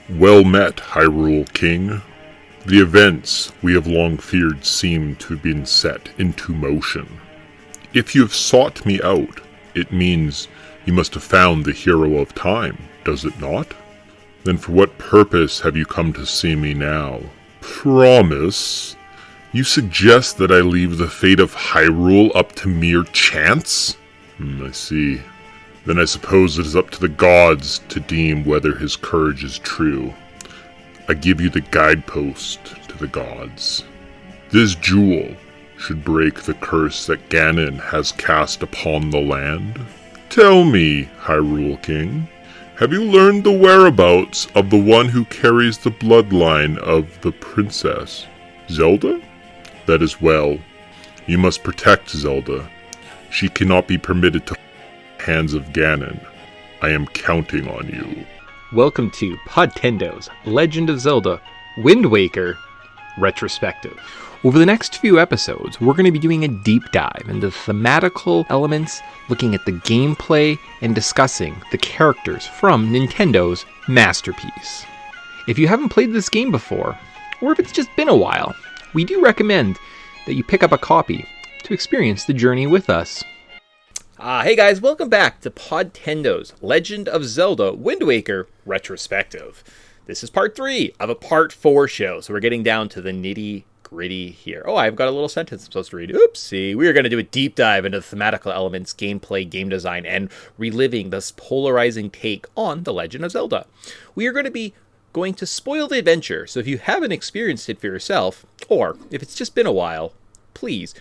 Well met, Hyrule King. The events we have long feared seem to have been set into motion. If you have sought me out, it means you must have found the hero of time, does it not? Then for what purpose have you come to see me now? Promise? You suggest that I leave the fate of Hyrule up to mere chance? I see. Then I suppose it is up to the gods to deem whether his courage is true. I give you the guidepost to the gods. This jewel should break the curse that Ganon has cast upon the land. Tell me, Hyrule King, have you learned the whereabouts of the one who carries the bloodline of the princess, Zelda? That is well. You must protect Zelda. She cannot be permitted to hands of Ganon. I am counting on you. Welcome to Podtendo's Legend of Zelda Wind Waker Retrospective. Over the next few episodes, we're going to be doing a deep dive into thematical elements, looking at the gameplay, and discussing the characters from Nintendo's masterpiece. If you haven't played this game before, or if it's just been a while, we do recommend that you pick up a copy to experience the journey with us. Hey guys, welcome back to Podtendo's Legend of Zelda Wind Waker Retrospective. This is part 3 of a part 4 show, so we're getting down to the nitty-gritty here. Oh, I've got a little sentence I'm supposed to read. Oopsie. We are going to do a deep dive into the thematical elements, gameplay, game design, and reliving this polarizing take on The Legend of Zelda. We are going to spoil the adventure, so if you haven't experienced it for yourself, or if it's just been a while, please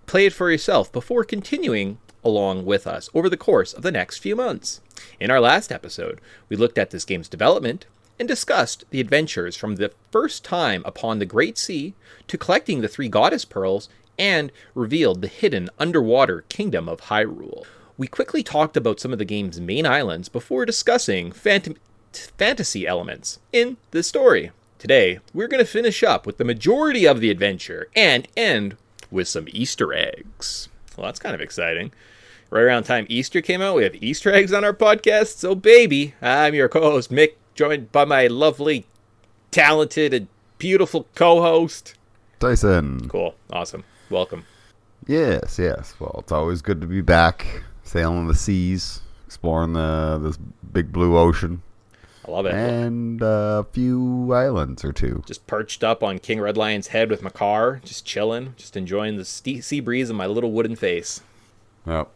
play it for yourself before continuing along with us over the course of the next few months. In our last episode, we looked at this game's development and discussed the adventures from the first time upon the Great Sea to collecting the 3 Goddess Pearls and revealed the hidden underwater kingdom of Hyrule. We quickly talked about some of the game's main islands before discussing fantasy elements in the story. Today, we're going to finish up with the majority of the adventure and end with some Easter eggs. Well, that's kind of exciting. Right around the time Easter came out, we have Easter eggs on our podcast. So, baby, I'm your co-host, Mick, joined by my lovely, talented, and beautiful co-host, Tyson. Cool. Awesome. Welcome. Yes. Well, it's always good to be back, sailing the seas, exploring this big blue ocean. I love it. And a few islands or two. Just perched up on King Red Lion's head with my car, just chilling, just enjoying the sea breeze and my little wooden face. Yep.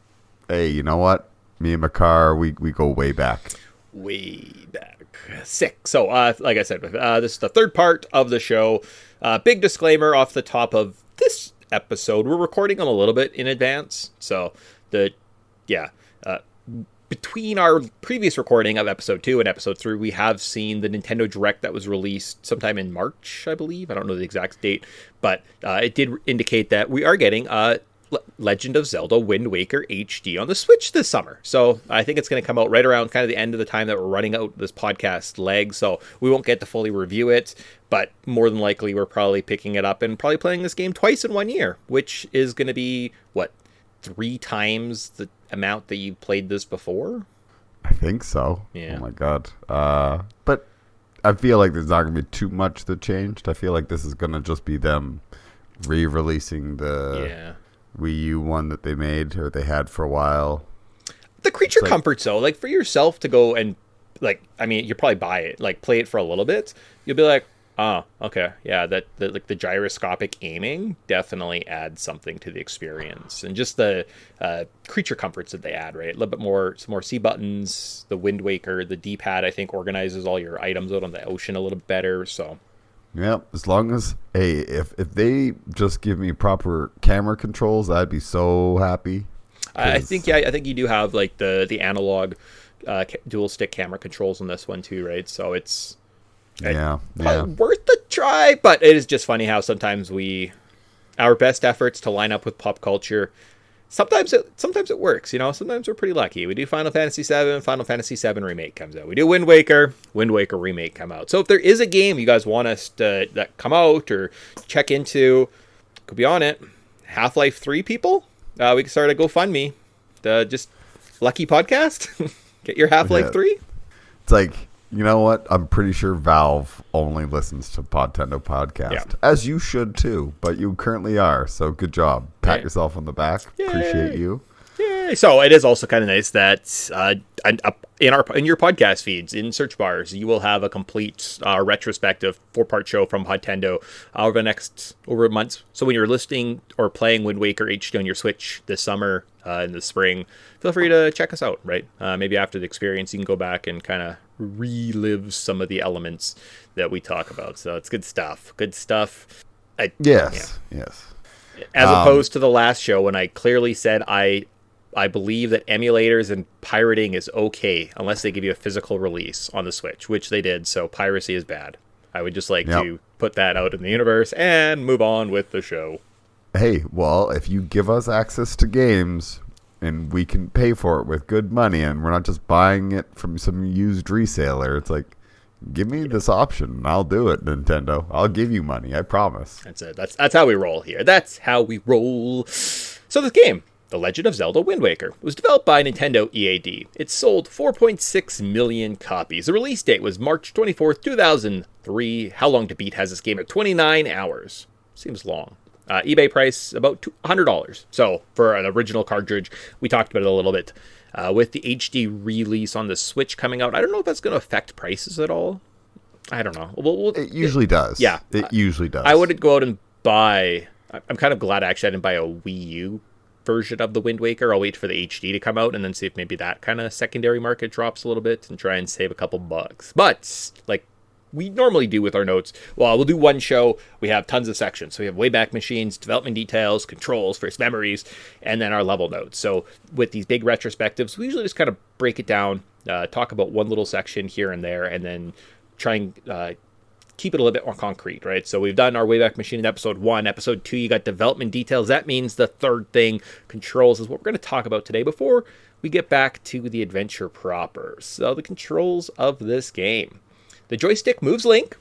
Hey, you know what? Me and my car, we go way back. Way back. Sick. So, like I said, this is the third part of the show. Big disclaimer off the top of this episode. We're recording them a little bit in advance. So, between our previous recording of episode 2 and episode 3, we have seen the Nintendo Direct that was released sometime in March, I believe. I don't know the exact date, but it did indicate that we are getting Legend of Zelda Wind Waker HD on the Switch this summer. So I think it's going to come out right around kind of the end of the time that we're running out this podcast leg. So we won't get to fully review it, but more than likely we're probably picking it up and probably playing this game twice in 1 year, which is going to be, 3 times the amount that you played this before? I think so. Yeah. Oh my god. But I feel like there's not going to be too much that changed. I feel like this is going to just be them re-releasing the Wii U one that they made or they had for a while. The creature comforts, though, like for yourself to go and, you probably buy it, play it for a little bit. You'll be like, oh, okay, yeah, the gyroscopic aiming definitely adds something to the experience, and just the creature comforts that they add, right? A little bit more, some more C buttons. The Wind Waker, the D-pad, I think organizes all your items out on the ocean a little bit better. So, yeah, as long as if they just give me proper camera controls, I'd be so happy. I think you do have the analog dual stick camera controls on this one too, right? So it's worth the try, but it is just funny how sometimes our best efforts to line up with pop culture, sometimes it works, sometimes we're pretty lucky. We do Final Fantasy VII Remake comes out. We do Wind Waker Remake come out. So if there is a game you guys want us to that come out or check into, could be on it. Half-Life 3 people, we can start a GoFundMe. Just Lucky Podcast. Get your Half-Life 3. It's like You know what? I'm pretty sure Valve only listens to Podtendo podcast, as you should too. But you currently are, so good job. Pat yourself on the back. Yay. Appreciate you. Yeah. So it is also kind of nice that in your podcast feeds, in search bars, you will have a complete retrospective 4-part show from Podtendo over months. So when you're listening or playing Wind Waker HD on your Switch this summer, in the spring, feel free to check us out, right? Maybe after the experience, you can go back and kind of relive some of the elements that we talk about. So it's good stuff. Good stuff. Yes. As opposed to the last show when I clearly said I believe that emulators and pirating is okay unless they give you a physical release on the Switch, which they did. So piracy is bad. I would just like to put that out in the universe and move on with the show. Hey, well, if you give us access to games and we can pay for it with good money and we're not just buying it from some used reseller, it's like, give me this option and I'll do it, Nintendo. I'll give you money, I promise. That's it. That's how we roll here. That's how we roll. So this game, The Legend of Zelda Wind Waker, was developed by Nintendo EAD. It sold 4.6 million copies. The release date was March 24th, 2003. How long to beat has this game at 29 hours? Seems long. eBay price about $100. So for an original cartridge, we talked about it a little bit. With the HD release on the Switch coming out, I don't know if that's going to affect prices at all. I don't know. It usually does. Yeah. It usually does. I wouldn't go out and buy... I'm kind of glad actually I didn't buy a Wii U version of the Wind Waker. I'll wait for the HD to come out and then see if maybe that kind of secondary market drops a little bit and try and save a couple bucks. But, like we normally do with our notes, well, we'll do one show. We have tons of sections. So we have Wayback Machines, development details, controls, first memories, and then our level notes. So with these big retrospectives, we usually just kind of break it down, talk about one little section here and there, and then try and keep it a little bit more concrete, right? So we've done our Wayback Machine in episode 1. Episode 2, you got development details. That means the third thing, controls, is what we're going to talk about today before we get back to the adventure proper. So the controls of this game. The joystick moves Link.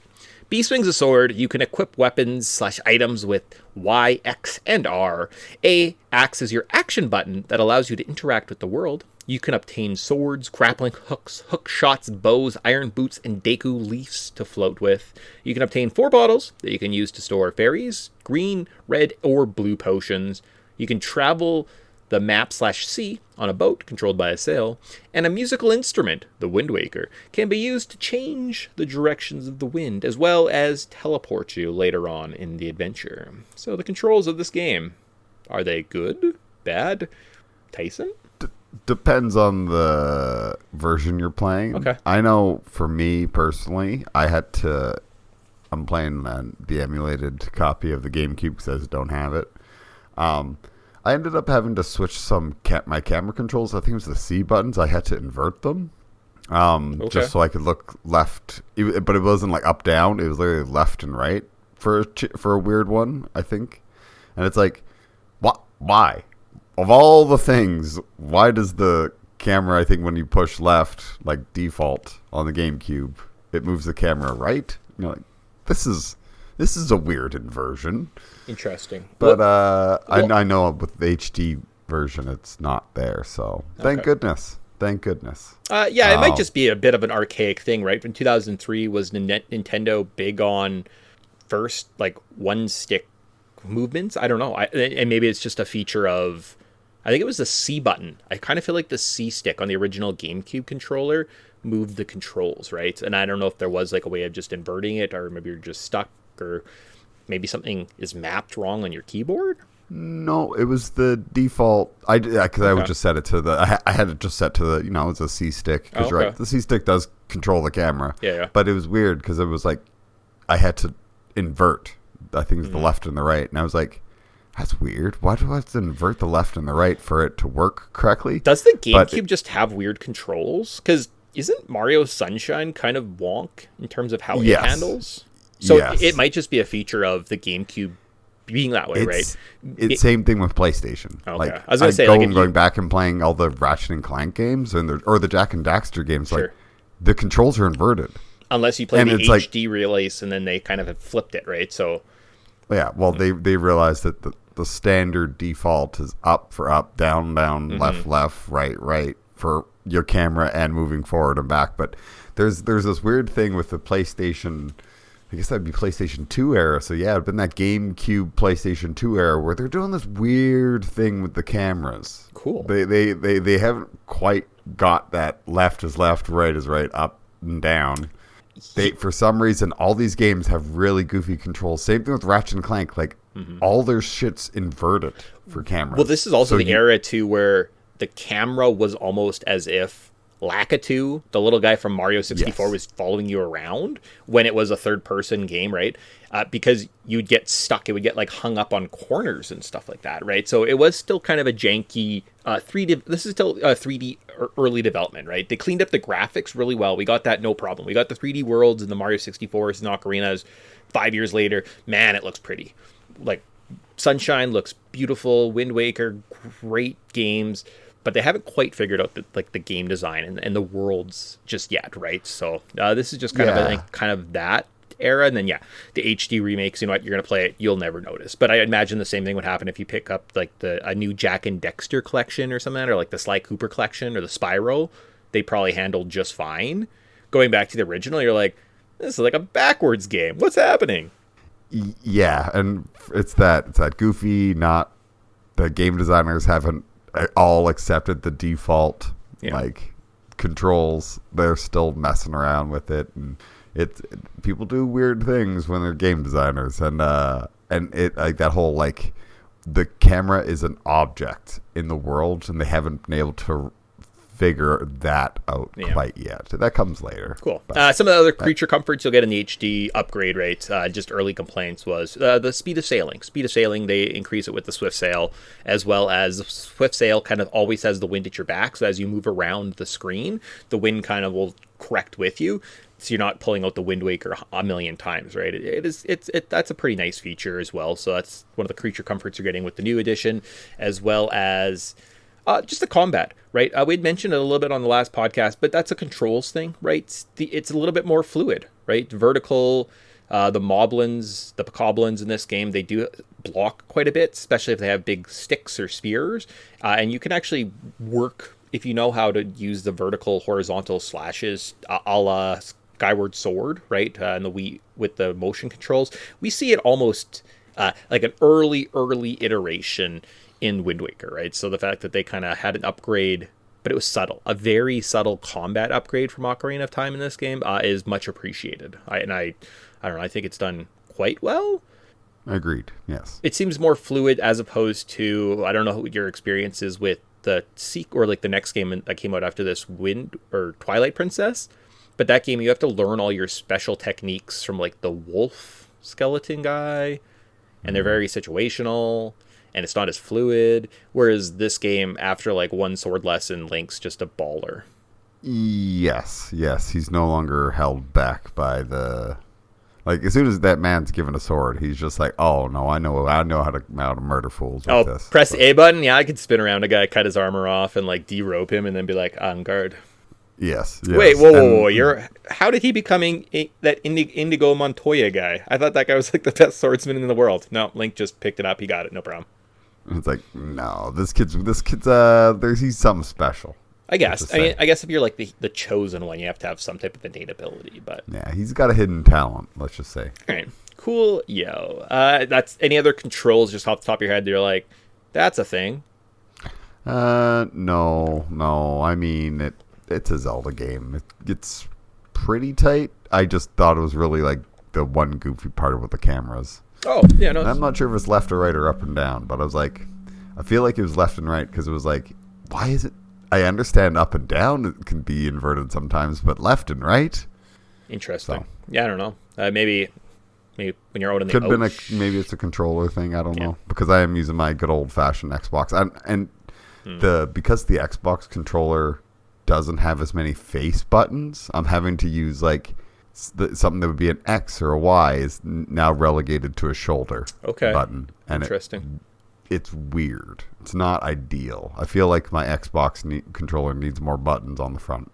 B swings a sword. You can equip weapons/items with Y, X, and R. A acts as your action button that allows you to interact with the world. You can obtain swords, grappling hooks, hook shots, bows, iron boots, and Deku leaves to float with. You can obtain 4 bottles that you can use to store fairies, green, red, or blue potions. You can travel the map/sea on a boat controlled by a sail. And a musical instrument, the Wind Waker, can be used to change the directions of the wind, as well as teleport you later on in the adventure. So the controls of this game, are they good? Bad? Tyson? Depends on the version you're playing. Okay. I know for me personally, I'm playing the emulated copy of the GameCube because I don't have it. I ended up having to switch my camera controls. I think it was the C buttons. I had to invert them just so I could look left. But it wasn't like up, down. It was literally left and right for a weird one, I think. And it's like, why? Of all the things, why does the camera, I think when you push left, like default on the GameCube, it moves the camera right? You're like, this is a weird inversion. Interesting. But I know with the HD version, it's not there. So thank goodness. Thank goodness. It might just be a bit of an archaic thing, right? In 2003, was Nintendo big on first, like, one stick movements? I don't know. And maybe it's just a feature of... I think it was the C button. I kind of feel like the C stick on the original GameCube controller moved the controls, right? And I don't know if there was like a way of just inverting it, or maybe you're just stuck, or maybe something is mapped wrong on your keyboard. No, it was the default. I would just set it to the. I had it just set to the. It's a C stick because you're right. The C stick does control the camera. Yeah. But it was weird because it was like I had to invert. I think it's the left and the right, and I was like, that's weird. Why do I have to invert the left and the right for it to work correctly? Does the GameCube just have weird controls? Because isn't Mario Sunshine kind of wonk in terms of how it handles? So it might just be a feature of the GameCube being that way, right? It's same thing with PlayStation. Okay. Like, I was going to say, going back and playing all the Ratchet and Clank games or the Jack and Daxter games, like the controls are inverted. Unless you play the HD release and then they kind of have flipped it, right? So yeah, well, they realized that the standard default is up for up, down, left, right for your camera and moving forward and back. But There's this weird thing with the PlayStation. I guess that'd be PlayStation 2 era. So yeah, it'd been that GameCube PlayStation 2 era where they're doing this weird thing with the cameras. Cool. They haven't quite got that left is left, right is right, up and down. For some reason, all these games have really goofy controls. Same thing with Ratchet and Clank. Like all their shit's inverted for cameras. Well, this is also the era too where the camera was almost as if Lakitu, the little guy from Mario 64, was following you around when it was a third-person game, right? Because you'd get stuck. It would get, like, hung up on corners and stuff like that, right? So it was still kind of a janky 3D... This is still 3D early development, right? They cleaned up the graphics really well. We got that no problem. We got the 3D worlds in the Mario 64s and Ocarinas 5 years later. Man, it looks pretty. Like, Sunshine looks beautiful. Wind Waker, great games. But they haven't quite figured out the game design and the worlds just yet, right? So this is just kind of that era, and then the HD remakes. You know what? You're gonna play it, you'll never notice. But I imagine the same thing would happen if you pick up like a new Jack and Dexter collection or something, or like the Sly Cooper collection or the Spyro. They probably handled just fine. Going back to the original, you're like, this is like a backwards game. What's happening? Yeah, and it's that goofy. Not the game designers haven't all accepted the default like controls. They're still messing around with it, and people do weird things when they're game designers, and it like that whole like the camera is an object in the world, and they haven't been able to figure that out quite yet. That comes later. Cool. Some of the other creature comforts you'll get in the HD upgrade rates, just early complaints, was the speed of sailing. Speed of sailing, they increase it with the Swift Sail, as well as Swift Sail kind of always has the wind at your back, so as you move around the screen, the wind kind of will correct with you, so you're not pulling out the Wind Waker a million times, right? That's a pretty nice feature as well, so that's one of the creature comforts you're getting with the new edition, as well as just the combat, right? We'd mentioned it a little bit on the last podcast, but that's a controls thing, right? It's a little bit more fluid, right? Vertical, the moblins, the bokoblins in this game, they do block quite a bit, especially if they have big sticks or spears. And you can actually work, if you know how to use the vertical, horizontal slashes, a la Skyward Sword, right? With the motion controls. We see it almost like an early iteration in Wind Waker, right? So the fact that they kind of had an upgrade, but it was subtle, a very subtle combat upgrade from Ocarina of Time in this game is much appreciated. I don't know, I think it's done quite well. Agreed. Yes. It seems more fluid as opposed to, I don't know what your experience is with the or like the next game that came out after this, Wind or Twilight Princess, but that game you have to learn all your special techniques from like the wolf skeleton guy, and they're very situational. And it's not as fluid, whereas this game, after like one sword lesson, Link's just a baller. Yes, he's no longer held back by the... Like, as soon as that man's given a sword, he's just like, oh, no, I know how to murder fools with this. Press A button? Yeah, I could spin around a guy, cut his armor off, and like de-rope him, and then be like, on guard. Yes. Wait, whoa. How did he become that Indigo Montoya guy? I thought that guy was like the best swordsman in the world. No, Link just picked it up. He got it. No problem. It's like, no, this kid's he's something special. I guess. I guess if you're like the chosen one, you have to have some type of innate ability. But yeah, he's got a hidden talent. Let's just say. All right, cool. That's any other controls just off the top of your head? You're like, that's a thing. No. I mean, it's a Zelda game. It's pretty tight. I just thought it was really like the one goofy part with the cameras. Oh, yeah, no. I'm not sure if it's left or right or up and down, but I was like, I feel like it was left and right because it was like, why is it? I understand up and down it can be inverted sometimes, but left and right? Interesting. So, yeah, I don't know. Maybe when you're out in the could have been maybe it's a controller thing. I don't know, because I am using my good old fashioned Xbox, and because the Xbox controller doesn't have as many face buttons, I'm having to use like something that would be an X or a Y is now relegated to a shoulder button. And interesting. It's weird. It's not ideal. I feel like my Xbox controller needs more buttons on the front.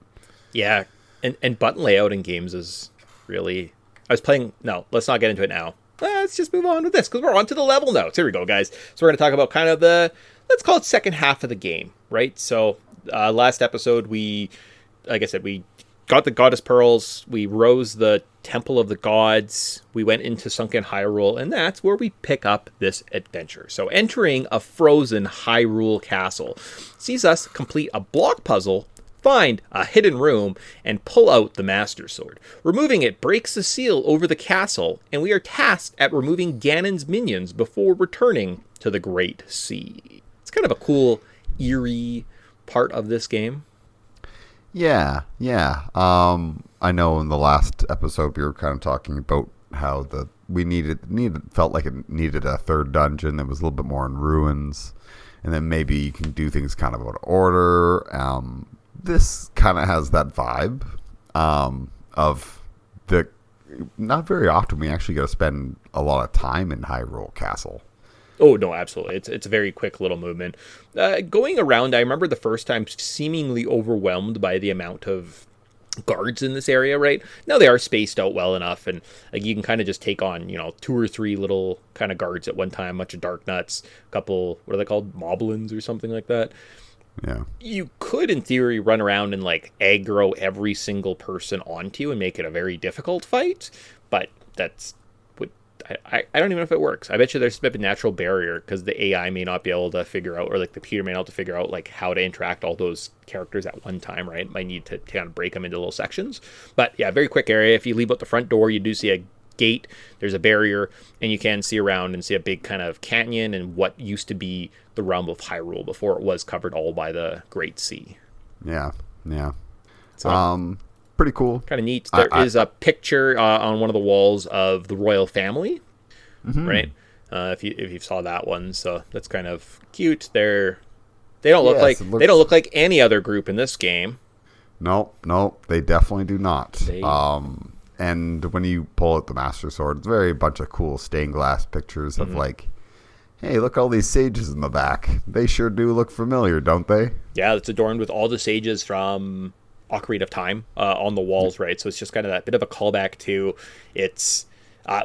Yeah, and button layout in games is really... I was playing... No, let's not get into it now. Let's just move on with this, because we're on to the level notes. Here we go, guys. So we're going to talk about kind of the... Let's call it second half of the game, right? So last episode, like I said, we got the goddess pearls. We rose the temple of the gods. We went into sunken Hyrule, and that's where we pick up this adventure. So entering a frozen Hyrule castle sees us complete a block puzzle, find a hidden room, and pull out the Master Sword. Removing it breaks the seal over the castle, and we are tasked at removing Ganon's minions before returning to the Great Sea. It's kind of a cool, eerie part of this game. Yeah. I know in the last episode we were kind of talking about how we felt like it needed a third dungeon that was a little bit more in ruins, and then maybe you can do things kind of out of order. This kind of has that vibe of the. Not very often we actually get to spend a lot of time in Hyrule Castle. Oh, no, absolutely. It's a very quick little movement. Going around, I remember the first time seemingly overwhelmed by the amount of guards in this area, right? Now they are spaced out well enough, and like you can kind of just take on, 2 or 3 little kind of guards at one time, a bunch of dark nuts, a couple, what are they called? Moblins or something like that. Yeah. You could, in theory, run around and like aggro every single person onto you and make it a very difficult fight, but that's I don't even know if it works. I bet you there's a bit of a natural barrier because the AI may not be able to figure out, or like the computer may not be able to figure out like how to interact all those characters at one time, right? Might need to kind of break them into little sections. But yeah, very quick area. If you leave out the front door, you do see a gate. There's a barrier, and you can see around and see a big kind of canyon and what used to be the realm of Hyrule before it was covered all by the Great Sea. Yeah. So, pretty cool. Kind of neat. There is a picture on one of the walls of the royal family, right? If you saw that one, so that's kind of cute. They don't look they don't look like any other group in this game. Nope, they definitely do not. And when you pull out the Master Sword, it's a bunch of cool stained glass pictures of like, hey, look, all these sages in the back. They sure do look familiar, don't they? Yeah, it's adorned with all the sages from Ocarina of Time on the walls, right? So it's just kind of that bit of a callback to it's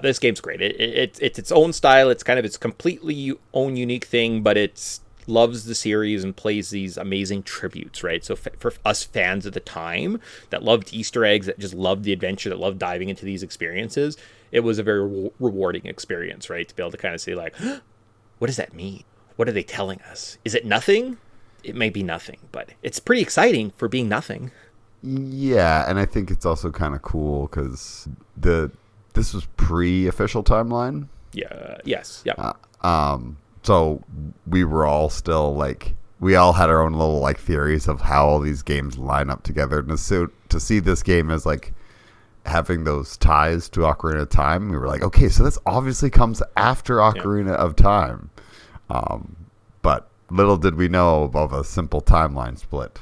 this game's great. It's its own style. It's kind of its completely own unique thing, but it's loves the series and plays these amazing tributes, right? So for us fans at the time that loved Easter eggs, that just loved the adventure, that loved diving into these experiences, it was a very rewarding experience, right? To be able to kind of say like, what does that mean? What are they telling us? Is it nothing? It may be nothing, but it's pretty exciting for being nothing. Yeah, and I think it's also kind of cool because this was pre-official timeline. Yeah. Yes. Yeah. So we were all still like, we all had our own little like theories of how all these games line up together. And to see this game as like having those ties to Ocarina of Time, we were like, okay, so this obviously comes after Ocarina of Time. But little did we know of a simple timeline split.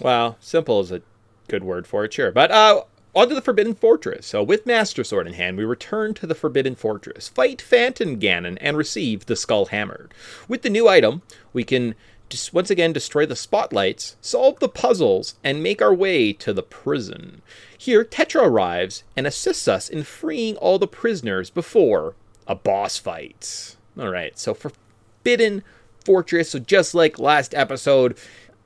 Well, simple is a good word for it, sure. But on to the Forbidden Fortress. So with Master Sword in hand, we return to the Forbidden Fortress, fight Phantom Ganon, and receive the Skull Hammer. With the new item, we can just once again destroy the spotlights, solve the puzzles, and make our way to the prison. Here, Tetra arrives and assists us in freeing all the prisoners before a boss fight. Alright, so Forbidden Fortress, so just like last episode,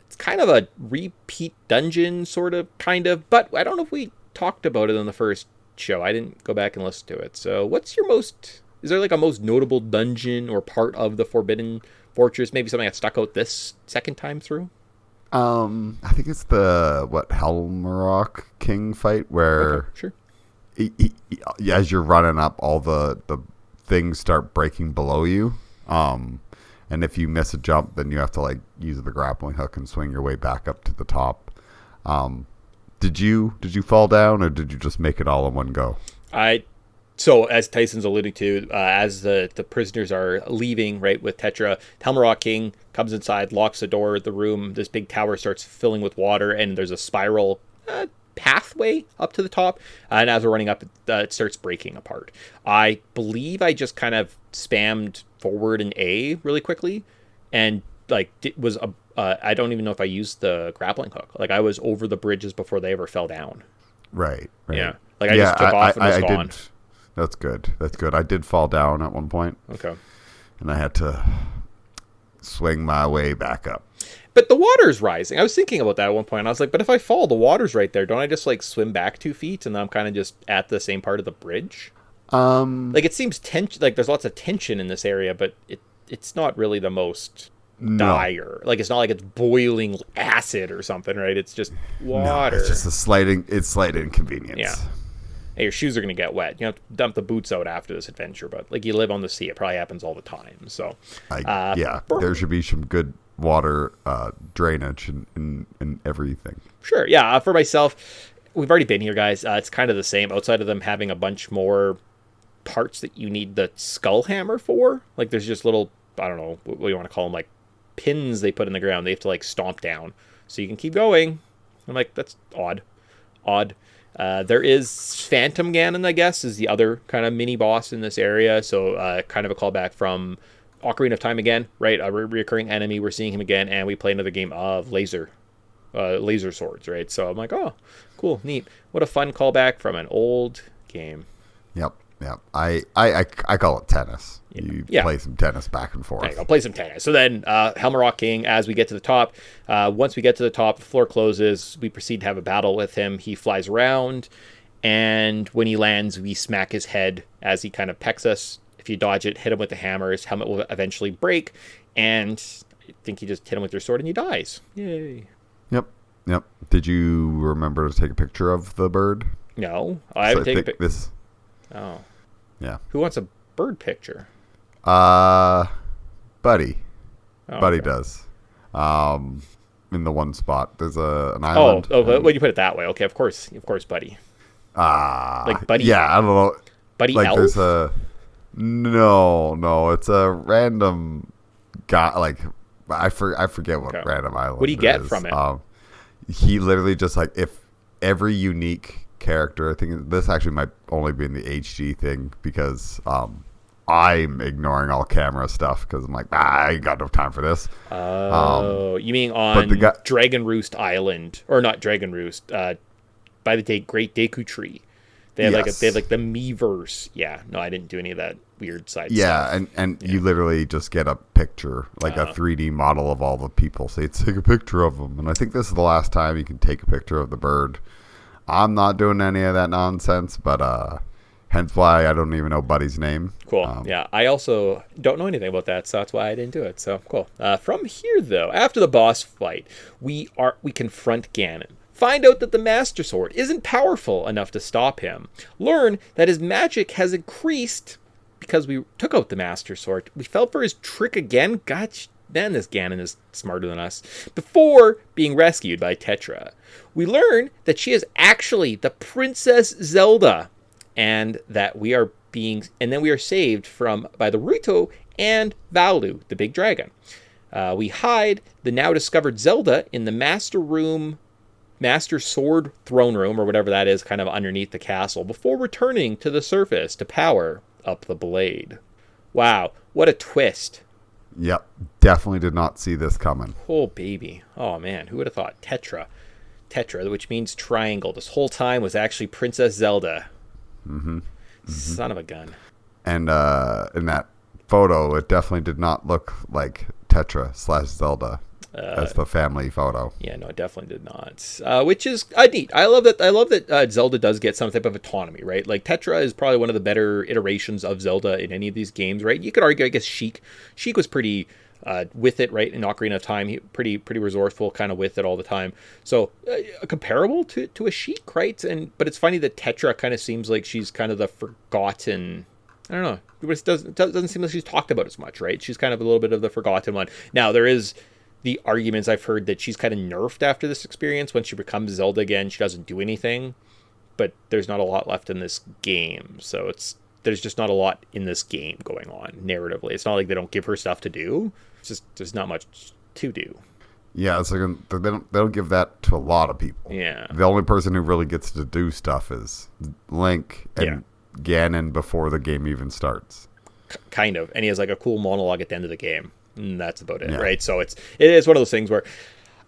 it's kind of a repeat dungeon, kind of, but I don't know if we talked about it on the first show. I didn't go back and listen to it. So what's your is there like a most notable dungeon or part of the Forbidden Fortress? Maybe something that stuck out this second time through? I think it's the Helmrock King fight where sure. As you're running up, all the things start breaking below you. And if you miss a jump, then you have to like use the grappling hook and swing your way back up to the top. Did you fall down, or did you just make it all in one go? So as Tyson's alluding to, as the prisoners are leaving, right, with Tetra, Helmrock King comes inside, locks the door of the room. This big tower starts filling with water, and there's a spiral pathway up to the top. And as we're running up, it starts breaking apart. I believe I just kind of spammed forward and A really quickly, and like it was I don't even know if I used the grappling hook. Like I was over the bridges before they ever fell down. Right. Yeah. Like I just took off and was gone. That's good. I did fall down at one point. Okay. And I had to swing my way back up. But the water's rising. I was thinking about that at one point. I was like, but if I fall, the water's right there. Don't I just like swim back 2 feet and then I'm kind of just at the same part of the bridge? Like it seems tension. Like there's lots of tension in this area, but it's not really the most dire. Like it's not like it's boiling acid or something, right? It's just water. No, it's just a slight inconvenience. Yeah. Hey, your shoes are going to get wet. You have to dump the boots out after this adventure, but like you live on the sea, it probably happens all the time. So, there should be some good water drainage and everything. Sure, yeah. For myself, we've already been here, guys. It's kind of the same. Outside of them having a bunch more parts that you need the skull hammer for. Like there's just little, I don't know, what do you want to call them, like pins they put in the ground. They have to like stomp down so you can keep going. I'm like, that's odd. There is Phantom Ganon, I guess, is the other kind of mini boss in this area. So kind of a callback from Ocarina of Time again, right? A reoccurring enemy. We're seeing him again, and we play another game of laser swords, right? So I'm like, oh, cool, neat. What a fun callback from an old game. Yep. I call it tennis. You play some tennis back and forth. There you go, play some tennis. So then, Helmer Rock King, as we get to the top, once we get to the top, the floor closes. We proceed to have a battle with him. He flies around, and when he lands, we smack his head as he kind of pecks us. If you dodge it, hit him with the hammer, his helmet will eventually break, and I think you just hit him with your sword and he dies. Yay. Yep. Did you remember to take a picture of the bird? No, I haven't taken a picture. Oh. Yeah. Who wants a bird picture? Buddy. Oh, Buddy okay. does. In the one spot. There's an island. When you put it that way. Okay, of course, Buddy. Like Buddy. Yeah, I don't know. Buddy like Elf? There's a... No, it's a random guy. Like, I forget what random island What do you get is. from it? He literally just like, if every unique character, I think this actually might only be in the HD thing because I'm ignoring all camera stuff because I'm like, I ain't got no time for this. You mean on Dragon Roost Island, or not Dragon Roost? By the Great Deku Tree, they have they have like the Miiverse. Yeah, no, I didn't do any of that weird side. stuff. And you literally just get a picture, like a 3D model of all the people. So you take a picture of them, and I think this is the last time you can take a picture of the bird. I'm not doing any of that nonsense, but hence why I don't even know Buddy's name. Cool. Yeah, I also don't know anything about that, so that's why I didn't do it. So cool. From here, though, after the boss fight, we confront Ganon. Find out that the Master Sword isn't powerful enough to stop him. Learn that his magic has increased because we took out the Master Sword. We fell for his trick again. Gosh, man, this Ganon is smarter than us. Before being rescued by Tetra, we learn that she is actually the Princess Zelda, and that we are saved by the Ruto and Valu, the big dragon. We hide the now discovered Zelda in the Master Sword throne room, or whatever that is, kind of underneath the castle, before returning to the surface to power up the blade. Wow, what a twist. Yep, definitely did not see this coming. Oh, baby. Oh, man, who would have thought? Tetra, which means triangle, this whole time was actually Princess Zelda. Mm-hmm. Son of a gun. And in that photo, it definitely did not look like Tetra/Zelda as the family photo. Yeah, no, it definitely did not. Which is neat. I love that Zelda does get some type of autonomy, right? Like Tetra is probably one of the better iterations of Zelda in any of these games, right? You could argue, I guess Sheik was pretty with it, right? In Ocarina of Time, he pretty resourceful, kind of with it all the time. So comparable to a Sheik, right? But it's funny that Tetra kind of seems like she's kind of the forgotten. I don't know. It doesn't seem like she's talked about as much, right? She's kind of a little bit of the forgotten one. Now there is the arguments I've heard that she's kind of nerfed after this experience. When she becomes Zelda again, she doesn't do anything. But there's not a lot left in this game, so there's just not a lot in this game going on narratively. It's not like they don't give her stuff to do. It's just there's not much to do. Yeah, it's like they don't give that to a lot of people. Yeah, the only person who really gets to do stuff is Link and Ganon before the game even starts. Kind of, and he has like a cool monologue at the end of the game. And that's about it, right? So it is one of those things where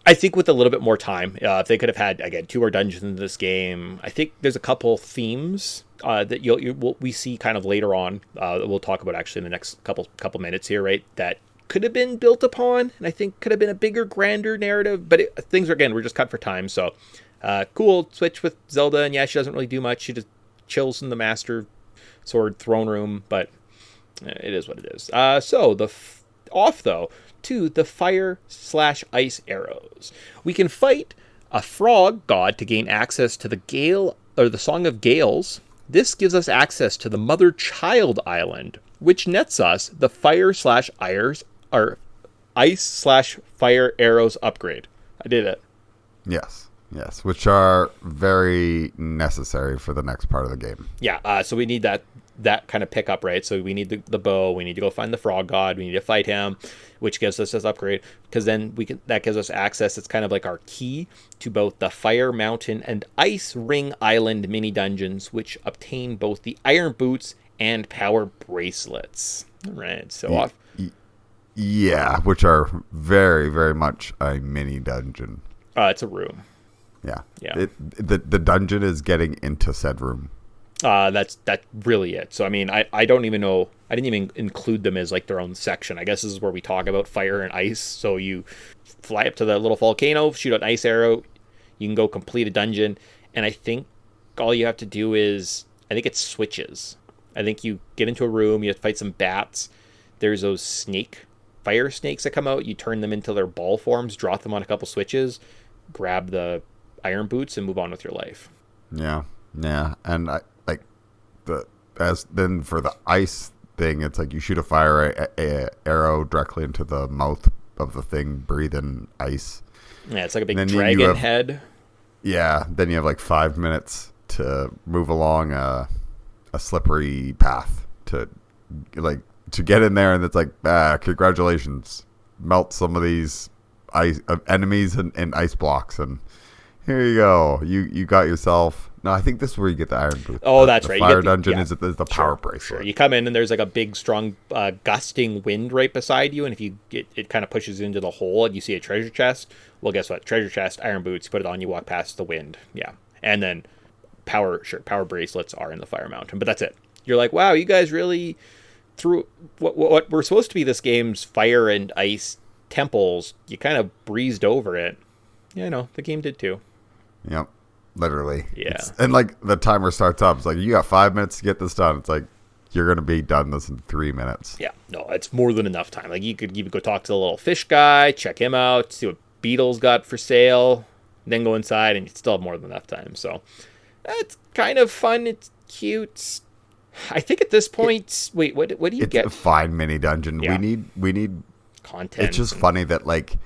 I think with a little bit more time, if they could have had, again, 2 more dungeons in this game, I think there's a couple themes that we see kind of later on that we'll talk about actually in the next couple minutes here, right? That could have been built upon, and I think could have been a bigger, grander narrative, but things are, again, we're just cut for time, so cool switch with Zelda, and yeah, she doesn't really do much. She just chills in the Master Sword throne room, but it is what it is. So off though to the fire/ice arrows. We can fight a frog god to gain access to the Gale, or the Song of Gales. This gives us access to the Mother-Child Island, which nets us the ice/fire arrows upgrade. I did it. Yes, which are very necessary for the next part of the game. Yeah, so we need that kind of pickup, right? So we need the bow, we need to go find the frog god, we need to fight him, which gives us this upgrade, because then that gives us access. It's kind of like our key to both the Fire Mountain and Ice Ring Island mini dungeons, which obtain both the iron boots and power bracelets. All right, so yeah, which are very, very much a mini dungeon. It's a room. Yeah. The dungeon is getting into said room. That's really it. So I mean, I don't even know. I didn't even include them as like their own section. I guess this is where we talk about fire and ice. So you fly up to the little volcano, shoot an ice arrow, you can go complete a dungeon, and I think all you have to do is, I think it's switches. I think you get into a room, you have to fight some bats. There's those fire snakes that come out. You turn them into their ball forms, drop them on a couple switches, grab the iron boots, and move on with your life. Yeah, and then for the ice thing, it's like you shoot a fire arrow directly into the mouth of the thing, breathing ice. Yeah, it's like a big dragon head. Yeah, then you have like 5 minutes to move along a slippery path to get in there, and it's like, congratulations, melt some of these ice enemies and ice blocks, and here you go. You got yourself. No, I think this is where you get the iron boots. Oh, that's right. The fire dungeon is the power bracelet. Sure. You come in and there's like a big, strong, gusting wind right beside you, and if it kind of pushes you into the hole, and you see a treasure chest. Well, guess what? Treasure chest, iron boots. You put it on, you walk past the wind. Yeah, and then power bracelets are in the Fire Mountain, but that's it. You're like, wow, you guys really threw what were supposed to be this game's fire and ice temples. You kind of breezed over it. Yeah, I know the game did too. Yep. Literally. Yeah. And like the timer starts up. It's like, you got 5 minutes to get this done. It's like, you're going to be done this in 3 minutes. Yeah. No, it's more than enough time. Like you could even go talk to the little fish guy, check him out, see what Beetle's got for sale, then go inside, and you still have more than enough time. So it's kind of fun. It's cute. I think at this point, wait, what do you get? It's a fine mini dungeon. Yeah. We need content. It's just funny that like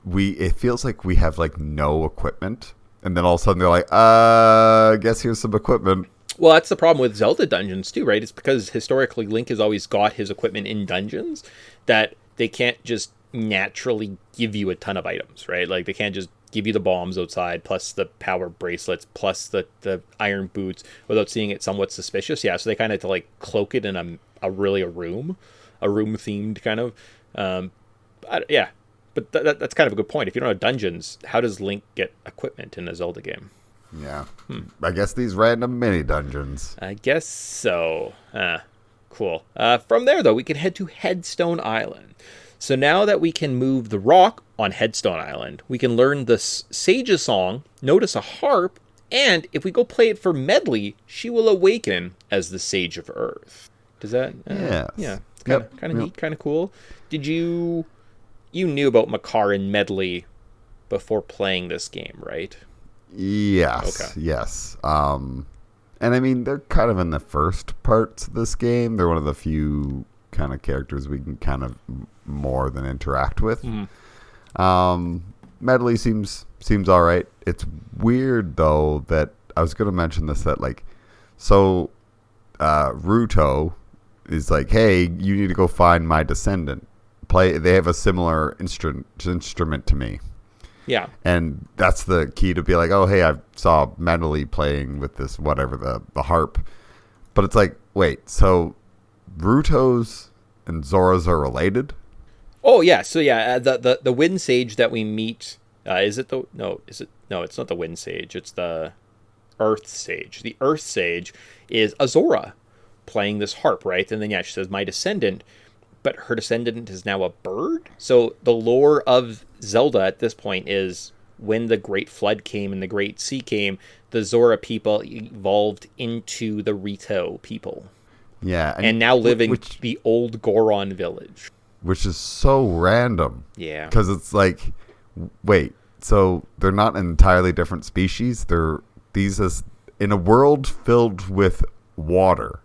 it feels like we have like no equipment. And then all of a sudden they're like, I guess here's some equipment. Well, that's the problem with Zelda dungeons too, right? It's because historically Link has always got his equipment in dungeons, that they can't just naturally give you a ton of items, right? Like they can't just give you the bombs outside, plus the power bracelets, plus the iron boots, without seeing it somewhat suspicious. Yeah, so they kind of have to like cloak it in a room themed kind of. Yeah. But that's kind of a good point. If you don't have dungeons, how does Link get equipment in a Zelda game? Yeah. I guess these random mini dungeons. I guess so. Cool. From there, though, we can head to Headstone Island. So now that we can move the rock on Headstone Island, we can learn the Sage's song, notice a harp, and if we go play it for Medley, she will awaken as the Sage of Earth. Does that? Yes. Yeah. It's kind of neat, kind of cool. Did you knew about Makar and Medley before playing this game, right? Yes. Okay. Yes. And I mean, they're kind of in the first parts of this game. They're one of the few kind of characters we can kind of more than interact with. Mm-hmm. Medley seems all right. It's weird though that I was going to mention this, that like, so Ruto is like, hey, you need to go find my descendant. They have a similar instrument to me. Yeah. And that's the key to be like, oh, hey, I saw Medley playing with this, whatever, the harp. But it's like, wait, so Ruto's and Zora's are related? Oh, yeah. So, yeah, the Wind Sage that we meet, it's not the Wind Sage. It's the Earth Sage. The Earth Sage is Azora playing this harp, right? And then, yeah, she says, my descendant. but her descendant is now a bird. So the lore of Zelda at this point is when the Great Flood came and the Great Sea came, the Zora people evolved into the Rito people. Yeah. And now live in the old Goron village. Which is so random. Yeah. Because it's like, wait, so they're not an entirely different species? In a world filled with water,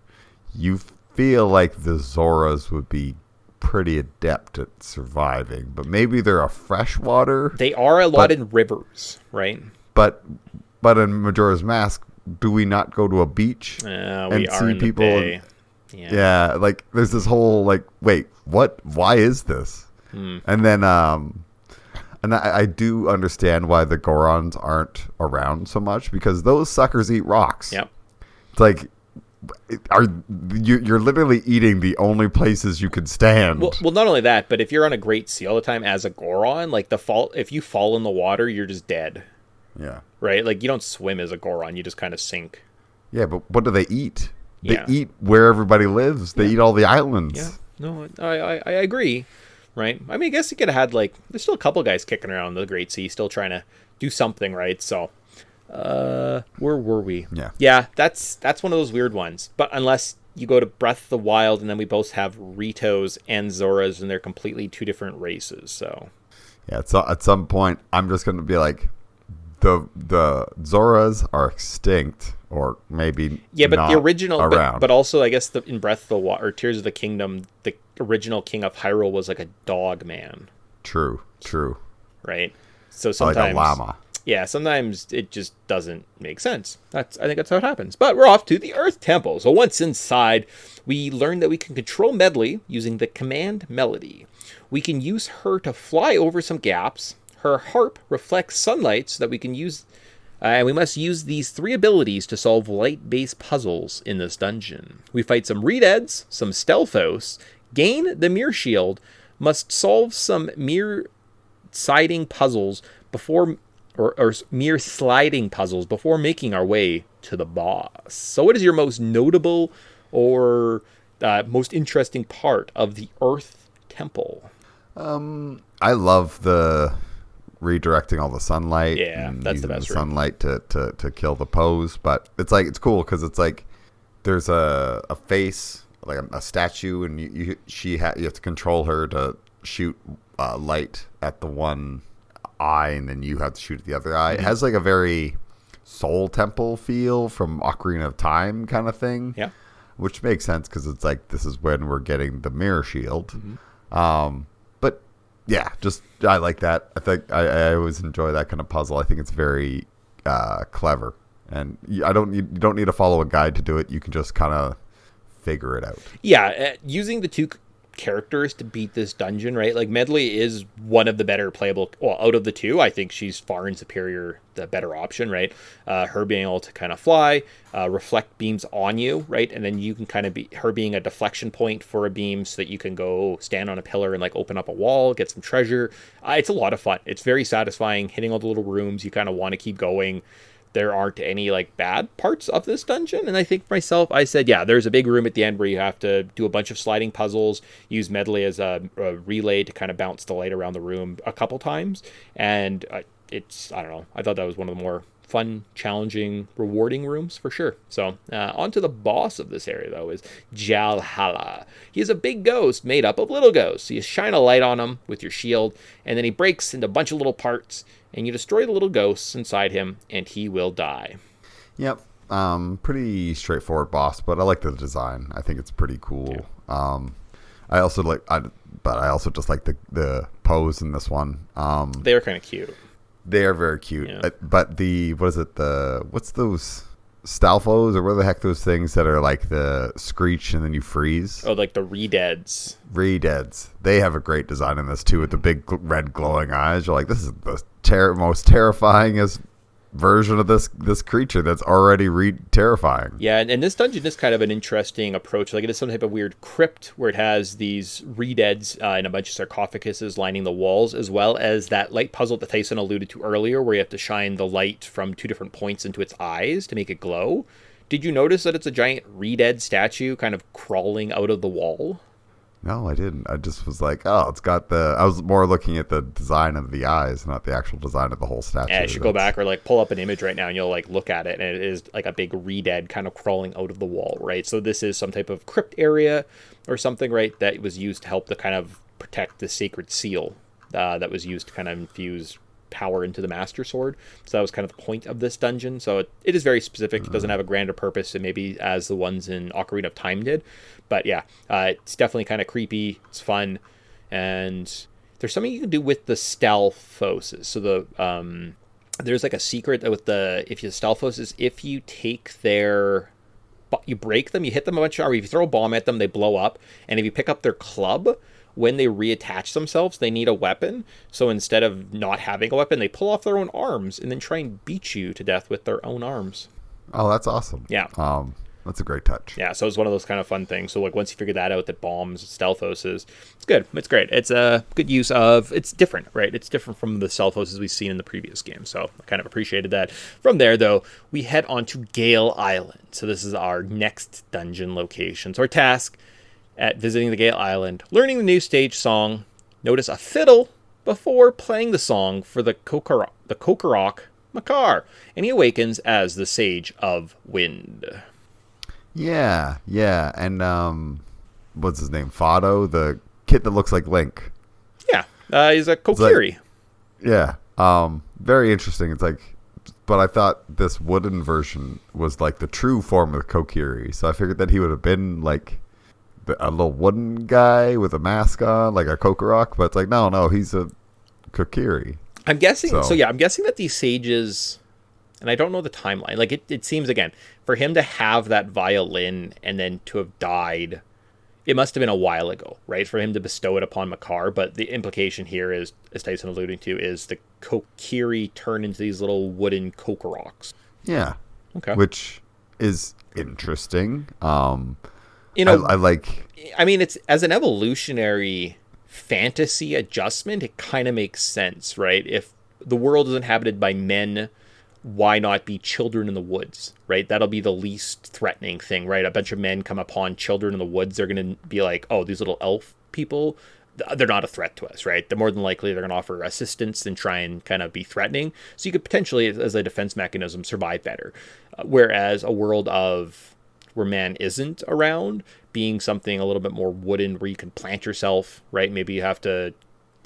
you feel like the Zoras would be pretty adept at surviving, but maybe they're a freshwater. They are a lot in rivers, right? But in Majora's Mask, do we not go to a beach and see people? Yeah, like there's this whole like, wait, what? Why is this? And then and I do understand why the Gorons aren't around so much, because those suckers eat rocks. Yep. It's like, you're literally eating the only places you could stand. Well, not only that, but if you're on a Great Sea all the time as a Goron, like if you fall in the water, you're just dead. Yeah. Right? Like you don't swim as a Goron, you just kind of sink. Yeah, but what do they eat? They eat where everybody lives. They eat all the islands. Yeah. No, I agree. Right? I mean, I guess you could have had, like, there's still a couple guys kicking around the Great Sea, still trying to do something, right? So, where were we? Yeah, that's one of those weird ones. But unless you go to Breath of the Wild, and then we both have Ritos and Zoras, and they're completely two different races, so. Yeah, so at some point, I'm just going to be like, the Zoras are extinct, or maybe but not the original, around. but also I guess in Breath of the Wild or Tears of the Kingdom, the original king of Hyrule was like a dog man. True. Right. So sometimes, like a llama. Yeah, sometimes it just doesn't make sense. I think that's how it happens. But we're off to the Earth Temple. So once inside, we learn that we can control Medley using the command Melody. We can use her to fly over some gaps. Her harp reflects sunlight so that we can use... and we must use these 3 abilities to solve light-based puzzles in this dungeon. We fight some Redeads, some Stealthos, gain the Mirror Shield, must solve some mirror siding puzzles before... Or mere sliding puzzles before making our way to the boss. So what is your most notable or most interesting part of the Earth Temple? I love the redirecting all the sunlight. Yeah, that's the best. Sunlight to kill the pose, but it's cool because it's like there's a face, like a statue, and you have to control her to shoot light at the one eye, and then you have to shoot at the other eye. It has like a very Soul Temple feel from Ocarina of Time kind of thing. Yeah, which makes sense because it's like this is when we're getting the Mirror Shield. But yeah, just I like that. I think I always enjoy that kind of puzzle. I think it's very clever, and you don't need to follow a guide to do it. You can just kind of figure it out. Yeah, using the 2 characters to beat this dungeon, right? Like Medley is one of the better playable, well, out of the 2, I think she's far and superior, the better option, right? Her being able to kind of fly, reflect beams on you, right? And then you can kind of be her being a deflection point for a beam so that you can go stand on a pillar and like open up a wall, get some treasure. It's a lot of fun. It's very satisfying hitting all the little rooms. You kind of want to keep going. There aren't any like bad parts of this dungeon. And I think myself, I said, yeah, there's a big room at the end where you have to do a bunch of sliding puzzles, use Medley as a relay to kind of bounce the light around the room a couple times. And I don't know, I thought that was one of the more fun, challenging, rewarding rooms for sure. So on to the boss of this area, though, is Jalhala. He is a big ghost made up of little ghosts. You shine a light on him with your shield, and then he breaks into a bunch of little parts, and you destroy the little ghosts inside him, and he will die. Yep. Pretty straightforward boss, but I like the design. I think it's pretty cool. Yeah. I also just like the pose in this one. They are kind of cute. They are very cute. Yeah. But what's those Stalfos, or what the heck those things that are like the screech and then you freeze? Oh, like the Redeads. Redeads. They have a great design in this too, with the big red glowing eyes. You're like, this is the most terrifying version of this creature that's already terrifying. Yeah, and this dungeon is kind of an interesting approach. Like it is some type of weird crypt where it has these Redeads and a bunch of sarcophaguses lining the walls, as well as that light puzzle that Tyson alluded to earlier, where you have to shine the light from 2 different points into its eyes to make it glow. Did you notice that it's a giant Redead statue kind of crawling out of the wall? No, I didn't. I just was like, oh, it's got the. I was more looking at the design of the eyes, not the actual design of the whole statue. Yeah, you should go back or like pull up an image right now and you'll like look at it, and it is like a big redead kind of crawling out of the wall, right? So this is some type of crypt area or something, right? That was used to help to kind of protect the sacred seal that was used to kind of infuse power into the Master Sword. So that was kind of the point of this dungeon. So it is very specific. It doesn't have a grander purpose, and maybe as the ones in Ocarina of Time did. But yeah, it's definitely kind of creepy. It's fun, and there's something you can do with the Stalfoses. So the there's like a secret with the Stalfoses. If you take their, you break them, you hit them a bunch, or if you throw a bomb at them, they blow up. And if you pick up their club, when they reattach themselves, they need a weapon. So instead of not having a weapon, they pull off their own arms and then try and beat you to death with their own arms. Oh, that's awesome. Yeah. That's a great touch. Yeah, so it's one of those kind of fun things. So like once you figure that out, that bombs, Stalfoses, it's good. It's great. It's a good use of, it's different, right? It's different from the Stalfoses we've seen in the previous game. So I kind of appreciated that. From there, though, we head on to Gale Island. So this is our next dungeon location. So our task at visiting the Gale Island, learning the new stage song, notice a fiddle before playing the song for the Kokorok Makar, and he awakens as the Sage of Wind. Yeah, and what's his name? Fado, the kid that looks like Link. Yeah, he's a Kokiri. Very interesting. It's like, but I thought this wooden version was like the true form of Kokiri, so I figured that he would have been like a little wooden guy with a mask on, like a Kokorok, but it's like, no, he's a Kokiri. I'm guessing, I'm guessing that these sages, and I don't know the timeline, like it seems, again, for him to have that violin and then to have died, it must have been a while ago, right? For him to bestow it upon Makar, but the implication here is, as Tyson alluding to, is the Kokiri turn into these little wooden Kokoroks. Yeah. Okay. Which is interesting. You know, I like. I mean, it's as an evolutionary fantasy adjustment, it kind of makes sense, right? If the world is inhabited by men, why not be children in the woods, right? That'll be the least threatening thing, right? A bunch of men come upon children in the woods, they're going to be like, oh, these little elf people, they're not a threat to us, right? They're more than likely they're going to offer assistance and try and kind of be threatening. So you could potentially, as a defense mechanism, survive better. Whereas a world where man isn't around, being something a little bit more wooden where you can plant yourself, right? Maybe you have to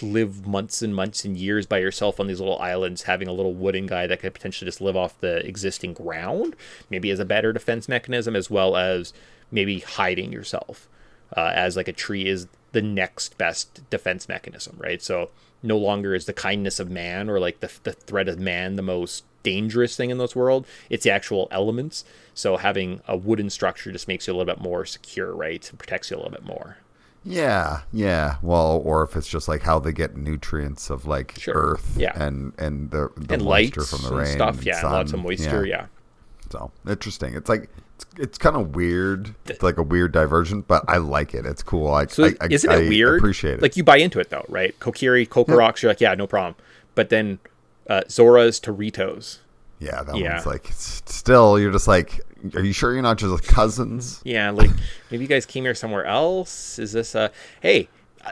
live months and months and years by yourself on these little islands, having a little wooden guy that could potentially just live off the existing ground, maybe as a better defense mechanism, as well as maybe hiding yourself as like a tree is the next best defense mechanism, right? So no longer is the kindness of man or like the threat of man the most dangerous thing in this world. It's the actual elements. So having a wooden structure just makes you a little bit more secure, right? It protects you a little bit more. Yeah. Well, or if it's just like how they get nutrients of like earth, and the and moisture lights from the rain, stuff, and sun. lots of moisture, yeah. So interesting. It's like it's kind of weird. It's like a weird diversion, but I like it. It's cool. Isn't it weird? I appreciate it. Like you buy into it though, right? Kokoroks, you're like, yeah, no problem. But then Zora's Toritos. Yeah, that one's like, still, you're just like, are you sure you're not just cousins? Yeah, like, maybe you guys came here somewhere else? Is this hey,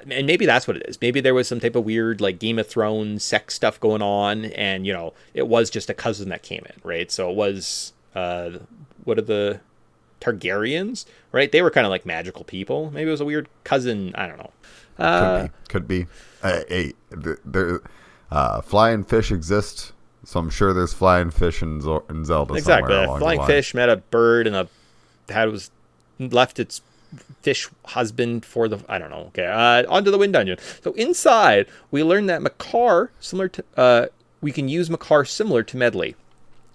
and maybe that's what it is. Maybe there was some type of weird, like, Game of Thrones sex stuff going on, and, it was just a cousin that came in, right? So it was, what are the Targaryens, right? They were kind of like magical people. Maybe it was a weird cousin, I don't know. Could be. Flying fish exist. So I'm sure there's flying fish in Zelda exactly. somewhere along Flying the line. fish met a bird and was left its fish husband for the, I don't know. Okay, onto the wind dungeon. So inside, we learned that Makar, we can use Makar similar to Medley.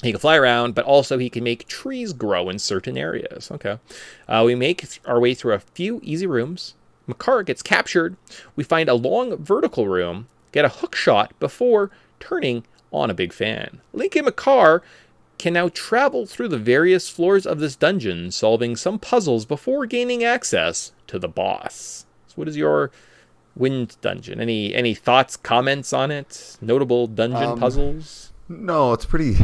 He can fly around, but also he can make trees grow in certain areas. Okay. We make our way through a few easy rooms. Makar gets captured. We find a long vertical room, get a hook shot before turning on a big fan. Link and Makar can now travel through the various floors of this dungeon, solving some puzzles before gaining access to the boss. So what is your wind dungeon? Any thoughts, comments on it? Notable dungeon puzzles? No, it's pretty...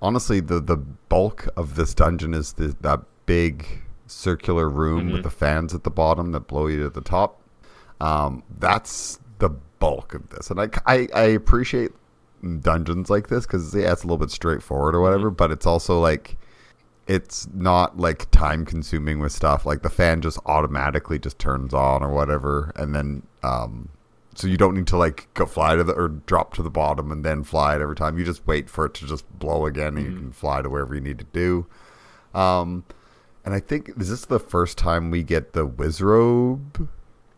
Honestly, the bulk of this dungeon is that big circular room with the fans at the bottom that blow you to the top. That's the bulk of this. And I appreciate dungeons like this because it's a little bit straightforward or whatever, but it's also like it's not like time consuming with stuff. Like the fan just automatically just turns on or whatever, and then so you don't need to like go fly to or drop to the bottom and then fly it every time. You just wait for it to just blow again, and you can fly to wherever you need to do. And I think, is this the first time we get the Wizrobe?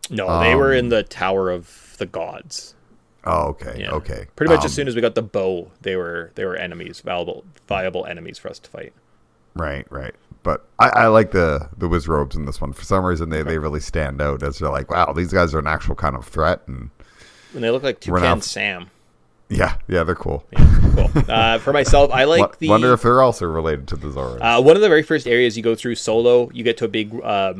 No, they were in the Tower of the Gods. Oh, okay, Yeah. okay. Pretty much as soon as we got the bow, they were enemies, viable enemies for us to fight. Right. But I like the Wizrobes in this one. For some reason, they really stand out as they're like, wow, these guys are an actual kind of threat. And they look like Toucan Sam. Yeah, they're cool. Yeah, cool. For myself, I like wonder if they're also related to the Zoras. One of the very first areas you go through solo, you get to a big, I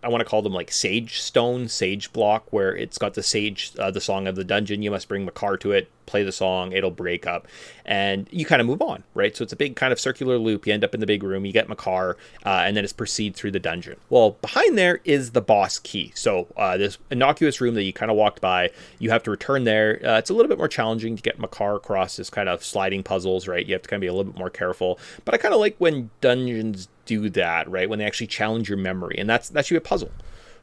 want to call them like sage block, where it's got the sage, the song of the dungeon. You must bring Makar to it, play the song, it'll break up, and you kind of move on, right? So it's a big kind of circular loop. You end up in the big room, you get Makar, and then it's proceed through the dungeon. Well, behind there is the boss key. So this innocuous room that you kind of walked by, you have to return there. It's a little bit more challenging to get Makar across this kind of sliding puzzles, right? You have to kind of be a little bit more careful. But I kind of like when dungeons do that, right? When they actually challenge your memory, and that's you a puzzle,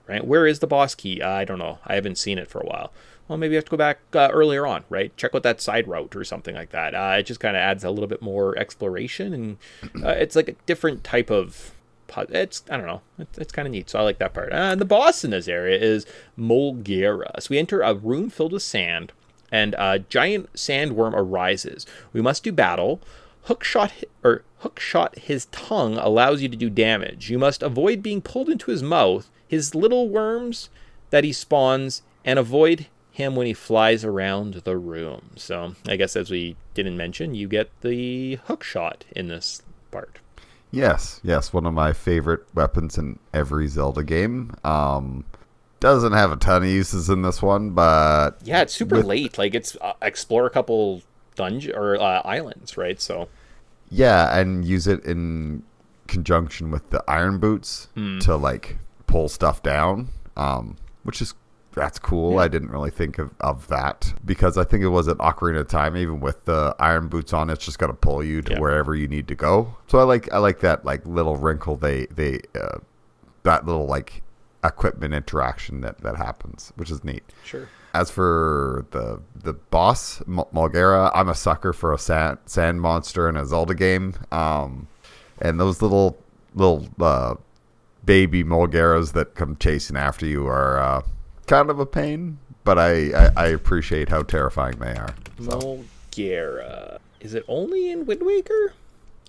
right? Where is the boss key? I don't know. I haven't seen it for a while. Well, maybe you have to go back earlier on, right? Check out that side route or something like that. It just kind of adds a little bit more exploration, and it's like a different type of. I don't know. It's kind of neat, so I like that part. And the boss in this area is Molgera. So we enter a room filled with sand, and a giant sandworm arises. We must do battle. Hookshot his tongue allows you to do damage. You must avoid being pulled into his mouth, his little worms that he spawns, and avoid him when he flies around the room. So I guess, as we didn't mention, you get the hookshot in this part. Yes, one of my favorite weapons in every Zelda game. Doesn't have a ton of uses in this one, but yeah, it's super late. Like, it's explore a couple dungeon or islands, right? So yeah, and use it in conjunction with the iron boots to like pull stuff down, which is that's cool. Yeah. I didn't really think of that, because I think it was at Ocarina of Time, even with the iron boots on, it's just got to pull you to wherever you need to go. So I like that like little wrinkle they that little like equipment interaction that happens, which is neat. Sure. As for the boss, Molgera, I'm a sucker for a sand monster in a Zelda game. And those little baby Molgeras that come chasing after you are kind of a pain, but I appreciate how terrifying they are. So. Molgera. Is it only in Wind Waker?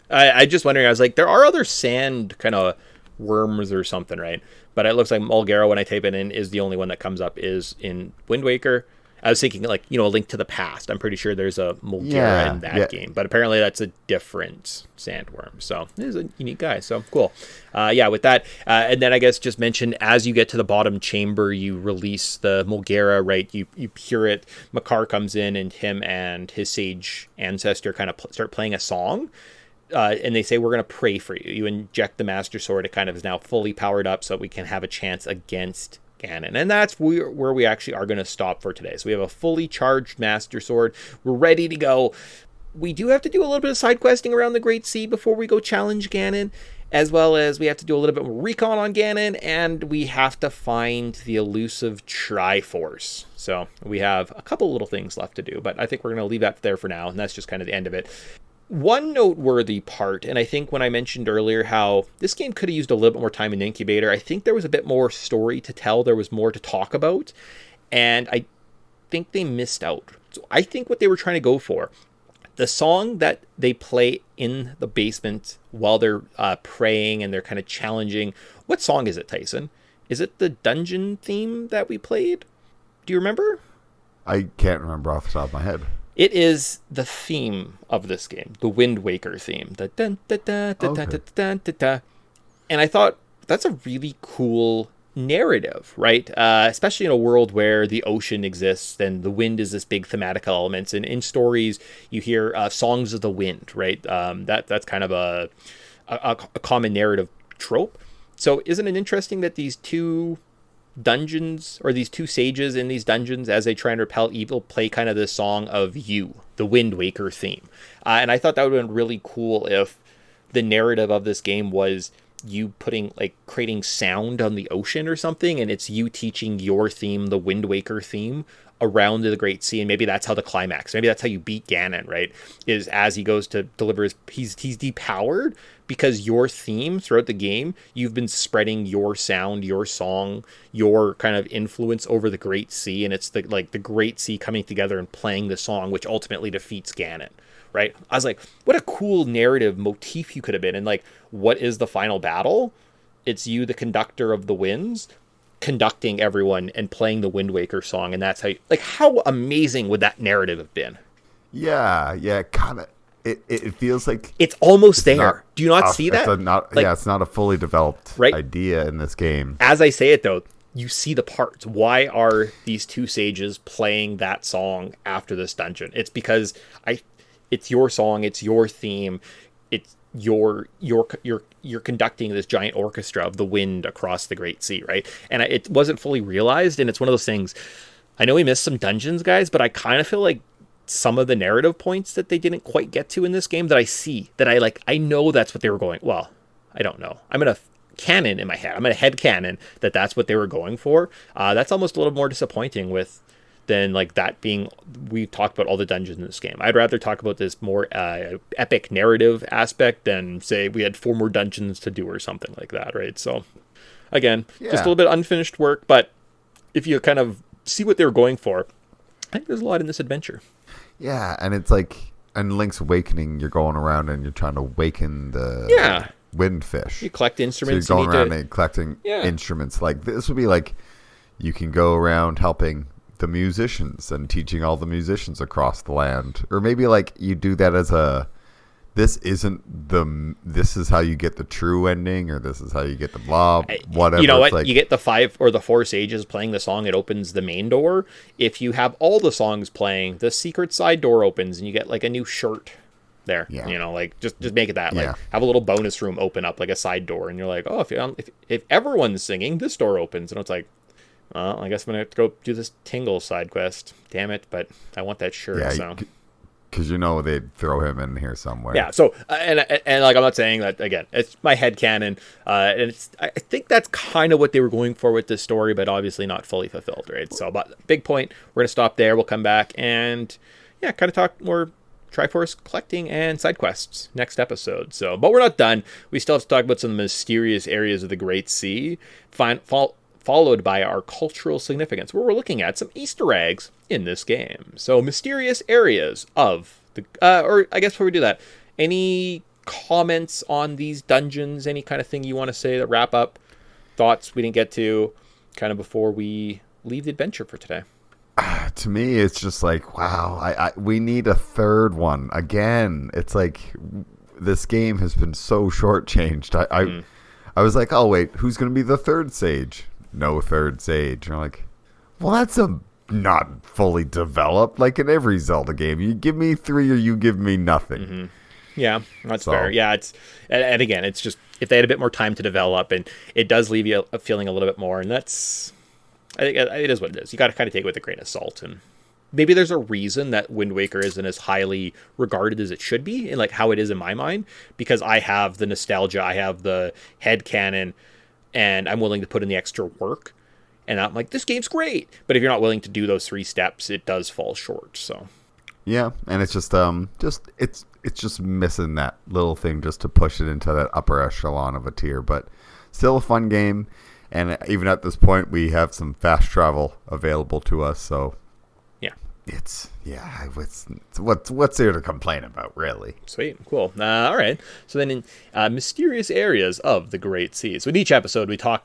I just wondering, I was like, there are other sand kind of worms or something, right? But it looks like Molgera, when I type it in, is the only one that comes up is in Wind Waker. I was thinking, like, A Link to the Past. I'm pretty sure there's a Molgera in that game, but apparently that's a different sandworm. So it is a unique guy. So cool. With that, and then I guess just mention, as you get to the bottom chamber, you release the Molgera, right? You cure it. Makar comes in, and him and his sage ancestor kind of start playing a song. And they say, we're going to pray for you. You inject the Master Sword. It kind of is now fully powered up so that we can have a chance against Ganon. And that's where we actually are going to stop for today. So we have a fully charged Master Sword. We're ready to go. We do have to do a little bit of side questing around the Great Sea before we go challenge Ganon, as well as we have to do a little bit more recon on Ganon, and we have to find the elusive Triforce. So we have a couple little things left to do, but I think we're going to leave that there for now, and that's just kind of the end of it. One noteworthy part, and I think when I mentioned earlier how this game could have used a little bit more time in Incubator, I think there was a bit more story to tell. There was more to talk about, and I think they missed out. So I think what they were trying to go for, the song that they play in the basement while they're praying and they're kind of challenging. What song is it, Tyson? Is it the dungeon theme that we played? Do you remember? I can't remember off the top of my head. It is the theme of this game, the Wind Waker theme. The dun, da, da, da, da, da, da, da, da. And I thought, that's a really cool narrative, right? Especially in a world where the ocean exists and the wind is this big thematic element. And in stories, you hear songs of the wind, right? That's kind of a common narrative trope. So isn't it interesting that these two dungeons, or these two sages in these dungeons, as they try and repel evil, play kind of this song of You, the Wind Waker theme. And I thought that would have been really cool if the narrative of this game was you creating sound on the ocean or something, and it's you teaching your theme, the Wind Waker theme, around the Great Sea, and maybe that's how the climax, maybe that's how you beat Ganon, right? Is as he goes to deliver he's depowered because your theme throughout the game, you've been spreading your sound, your song, your kind of influence over the Great Sea, and it's the Great Sea coming together and playing the song, which ultimately defeats Ganon, right? I was like, what a cool narrative motif you could have been, and like, what is the final battle? It's you, the conductor of the winds, conducting everyone and playing the Wind Waker song, and that's how amazing would that narrative have been? Yeah, kind of. It feels like it's almost there. Do you not see that? It's not a fully developed idea in this game. As I say it, though, you see the parts. Why are these two sages playing that song after this dungeon? It's because it's your song, it's your theme, it's you're conducting this giant orchestra of the wind across the Great Sea, right? And it wasn't fully realized, and it's one of those things. I know we missed some dungeons, guys, but I kind of feel like some of the narrative points that they didn't quite get to in this game that I see, that I know that's what they were going. Well, I don't know. I'm going to canon in my head. I'm going to head canon that's what they were going for. That's almost a little more disappointing than like that being, we talked about all the dungeons in this game. I'd rather talk about this more epic narrative aspect than say we had 4 more dungeons to do or something like that, right? So again, just a little bit of unfinished work, but if you kind of see what they were going for, I think there's a lot in this adventure. Yeah, and it's like in Link's Awakening, you're going around and you're trying to awaken the windfish. You collect instruments. So you're going around and collecting instruments. Like this would be like you can go around helping the musicians and teaching all the musicians across the land, or maybe like you do that as this is how you get the true ending, or this is how you get the blah, whatever. You know what? You get the 5 or the 4 sages playing the song. It opens the main door. If you have all the songs playing, the secret side door opens, and you get like a new shirt there. Yeah. You know, like just make it that. Like have a little bonus room open up, like a side door, and you're like, oh, if everyone's singing, this door opens, and it's like, well, I guess I'm gonna have to go do this Tingle side quest. Damn it! But I want that shirt. Yeah, so. Because they'd throw him in here somewhere. Yeah. So and like I'm not saying that again. It's my headcanon, and I think that's kind of what they were going for with this story, but obviously not fully fulfilled, right? So, but big point. We're gonna stop there. We'll come back and kind of talk more Triforce collecting and side quests next episode. So, but we're not done. We still have to talk about some of the mysterious areas of the Great Sea. Followed by our cultural significance, where we're looking at some Easter eggs in this game. So, mysterious areas of the... or I guess before we do that, any comments on these dungeons? Any kind of thing you want to say that wrap up thoughts we didn't get to kind of before we leave the adventure for today? To me, it's just like, wow, we need a third one. Again, it's like this game has been so shortchanged. I was like, oh, wait, who's going to be the third sage? No third sage. And I'm like, well, that's not fully developed. Like in every Zelda game, you give me 3 or you give me nothing. Mm-hmm. Yeah, that's fair. Yeah, it's and again, it's just if they had a bit more time to develop, and it does leave you feeling a little bit more, and that's, I think it is what it is. You got to kind of take it with a grain of salt, and maybe there's a reason that Wind Waker isn't as highly regarded as it should be, and like how it is in my mind, because I have the nostalgia, I have the headcanon, and I'm willing to put in the extra work, and I'm like, this game's great. But if you're not willing to do those 3 steps, it does fall short. So, yeah, and it's just it's just missing that little thing just to push it into that upper echelon of a tier. But still a fun game, and even at this point, we have some fast travel available to us. So, what's there to complain about, really? Sweet, cool. All right. So then, in mysterious areas of the Great Sea. So in each episode, we talk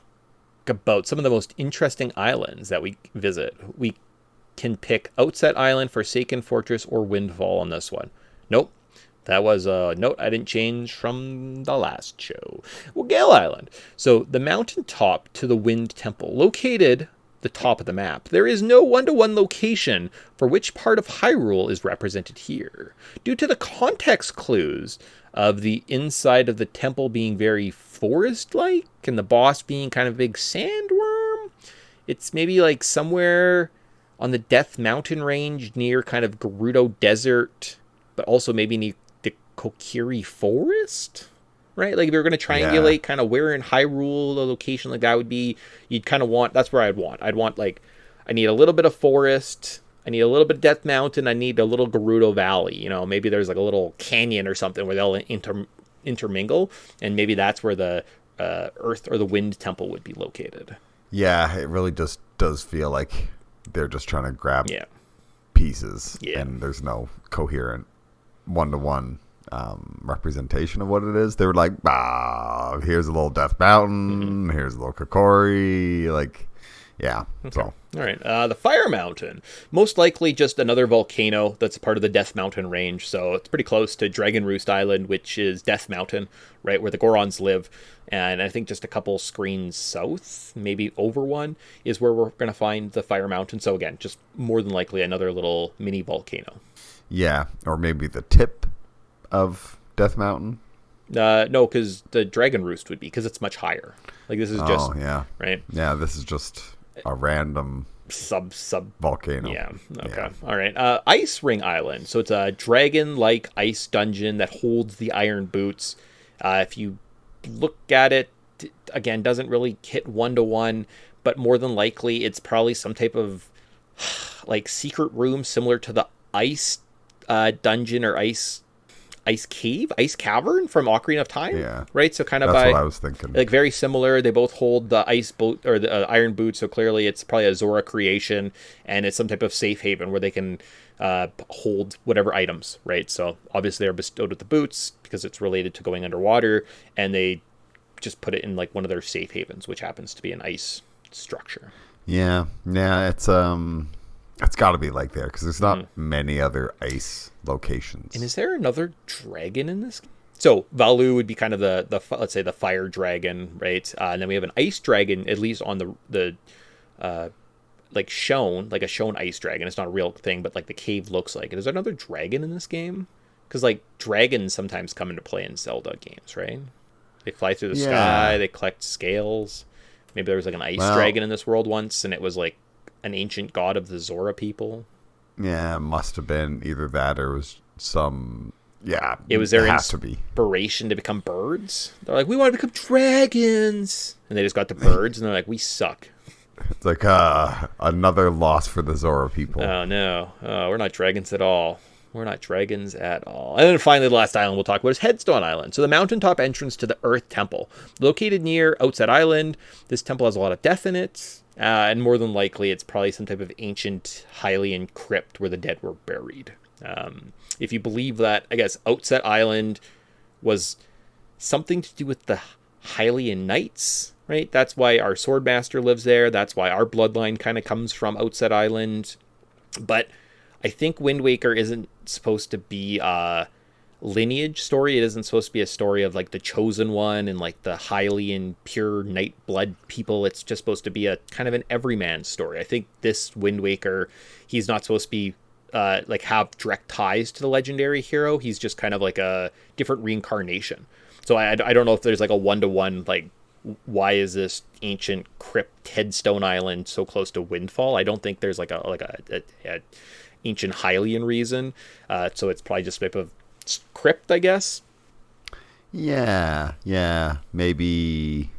about some of the most interesting islands that we visit. We can pick Outset Island, Forsaken Fortress, or Windfall on this one. Nope. That was a note I didn't change from the last show. Well, Gale Island. So the mountain top to the Wind Temple, located the top of the map. There is no one-to-one location for which part of Hyrule is represented here. Due to the context clues of the inside of the temple being very forest-like and the boss being kind of a big sandworm, It's maybe like somewhere on the Death Mountain range near kind of Gerudo Desert, but also maybe near the Kokiri Forest, right? Like if you're going to triangulate kind of where in Hyrule the location like that would be, you'd kind of want, that's where I'd want like, I need a little bit of forest, I need a little bit of Death Mountain, I need a little Gerudo Valley, you know, maybe there's like a little canyon or something where they'll intermingle, and maybe that's where the Earth or the Wind Temple would be located. Yeah, it really just does feel like they're just trying to grab pieces, and there's no coherent one-to-one representation of what it is. They were like, here's a little Death Mountain, here's a little Kokori, like, yeah. Okay. So, all right, the Fire Mountain, most likely just another volcano that's part of the Death Mountain range. So it's pretty close to Dragon Roost Island, which is Death Mountain, right where the Gorons live. And I think just a couple screens south, maybe over one, is where we're going to find the Fire Mountain. So again, just more than likely another little mini volcano. Yeah, or maybe the tip of Death Mountain. No, because the Dragon Roost would be, because it's much higher. Like this is just right. Yeah, this is just a random sub volcano. Yeah. Okay. Yeah. All right. Ice Ring Island. So it's a dragon-like ice dungeon that holds the iron boots. If you look at it, again, doesn't really hit 1-to-1, but more than likely it's probably some type of like secret room similar to the ice dungeon or ice cavern from Ocarina of Time. Yeah, right. So kind of that's what I was thinking. Like very similar. They both hold the ice boot or the iron boot. So clearly it's probably a Zora creation, and it's some type of safe haven where they can hold whatever items. Right. So obviously they're bestowed with the boots because it's related to going underwater, and they just put it in like one of their safe havens, which happens to be an ice structure. Yeah. It's got to be like there because there's not many other ice locations. And is there another dragon in this game? So Valu would be kind of the let's say the fire dragon, right? And then we have an ice dragon, at least on the like shown, like a shown ice dragon. It's not a real thing, but like the cave looks like it. Is there another dragon in this game? Because like dragons sometimes come into play in Zelda games, right? They fly through the sky, they collect scales. Maybe there was like an ice dragon in this world once, and it was like an ancient god of the Zora people. Yeah, it must have been either that or it was some. Yeah, it was their inspiration to become birds. They're like, we want to become dragons, and they just got the birds, and they're like, we suck. It's like another loss for the Zora people. Oh no, we're not dragons at all. We're not dragons at all. And then finally, the last island we'll talk about is Headstone Island. So the mountaintop entrance to the Earth Temple. Located near Outset Island, this temple has a lot of death in it. And more than likely, it's probably some type of ancient Hylian crypt where the dead were buried. If you believe that, I guess, Outset Island was something to do with the Hylian Knights, right? That's why our Swordmaster lives there. That's why our bloodline kind of comes from Outset Island. But I think Wind Waker isn't supposed to be a lineage story. It isn't supposed to be a story of like the chosen one and like the Hylian pure night blood people. It's just supposed to be a kind of an everyman story. I think this Wind Waker, he's not supposed to be like have direct ties to the legendary hero. He's just kind of like a different reincarnation. So I don't know if there's like a 1-to-1 like why is this ancient crypt Headstone Island so close to Windfall? I don't think there's like a ancient Hylian reason. So it's probably just a type of crypt, I guess. Yeah. Maybe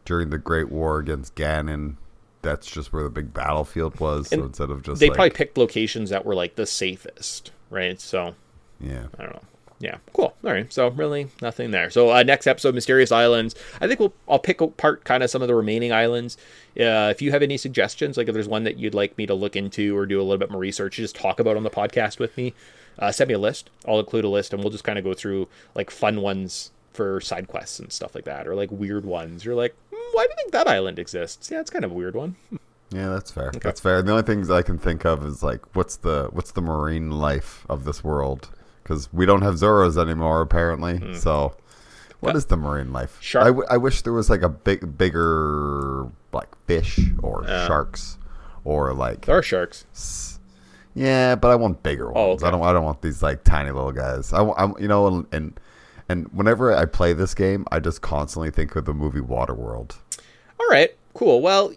during the Great War against Ganon, that's just where the big battlefield was. So instead of just they probably picked locations that were like the safest, right? So yeah, I don't know. Yeah, cool. All right, so really nothing there. So next episode, Mysterious Islands. I think I'll pick apart kind of some of the remaining islands. If you have any suggestions, like if there's one that you'd like me to look into or do a little bit more research, just talk about on the podcast with me. Send me a list. I'll include a list, and we'll just kind of go through like fun ones for side quests and stuff like that, or like weird ones. You're like, why do you think that island exists? Yeah, it's kind of a weird one. Yeah, that's fair. Okay. That's fair. The only things I can think of is like, what's the marine life of this world? Because we don't have Zoras anymore, apparently. So, what is the marine life? Shark. I wish there was like a bigger like fish or sharks, or like there are sharks. Yeah, but I want bigger ones. Oh, okay. I don't want these like tiny little guys. I'm and whenever I play this game, I just constantly think of the movie Waterworld. All right, cool. Well,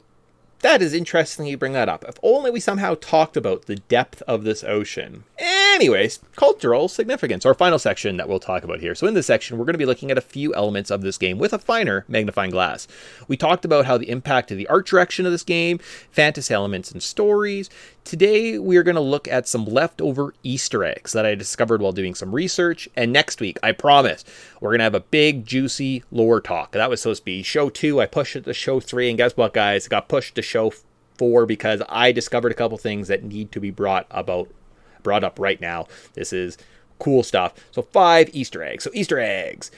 that is interesting you bring that up. If only we somehow talked about the depth of this ocean. Anyways, cultural significance, our final section that we'll talk about here. So in this section, we're going to be looking at a few elements of this game with a finer magnifying glass. We talked about how the impact of the art direction of this game, fantasy elements and stories. Today, we are going to look at some leftover Easter eggs that I discovered while doing some research. And next week, I promise, we're going to have a big, juicy lore talk. That was supposed to be show 2. I pushed it to show 3. And guess what, guys? It got pushed to show 4 because I discovered a couple things that need to be brought up right now. This is cool stuff. So 5 Easter eggs. So Easter eggs.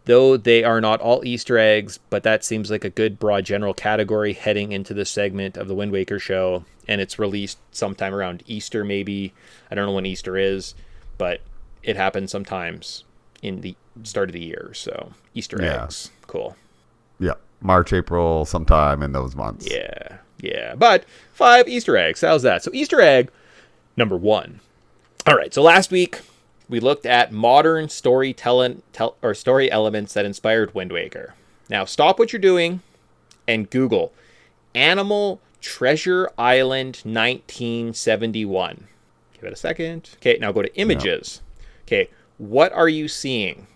Though they are not all Easter eggs, but that seems like a good broad general category heading into this segment of the Wind Waker show. And it's released sometime around Easter, maybe. I don't know when Easter is, but it happens sometimes in the start of the year. So Easter eggs. Cool. Yeah. March, April, sometime in those months. Yeah. But 5 Easter eggs. How's that? So Easter egg number 1. All right. So last week we looked at modern story elements that inspired Wind Waker. Now stop what you're doing and Google Animal Treasure Island 1971. Give it a second. Okay. Now go to images. Okay. What are you seeing?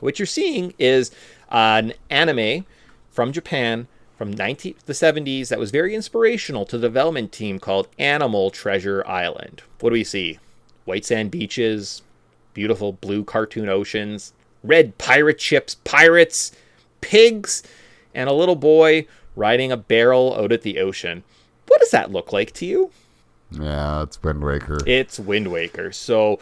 What you're seeing is an anime from Japan from the 70s that was very inspirational to the development team called Animal Treasure Island. What do we see? White sand beaches, beautiful blue cartoon oceans, red pirate ships, pirates, pigs, and a little boy riding a barrel out at the ocean. What does that look like to you? Yeah, it's Wind Waker. It's Wind Waker. So,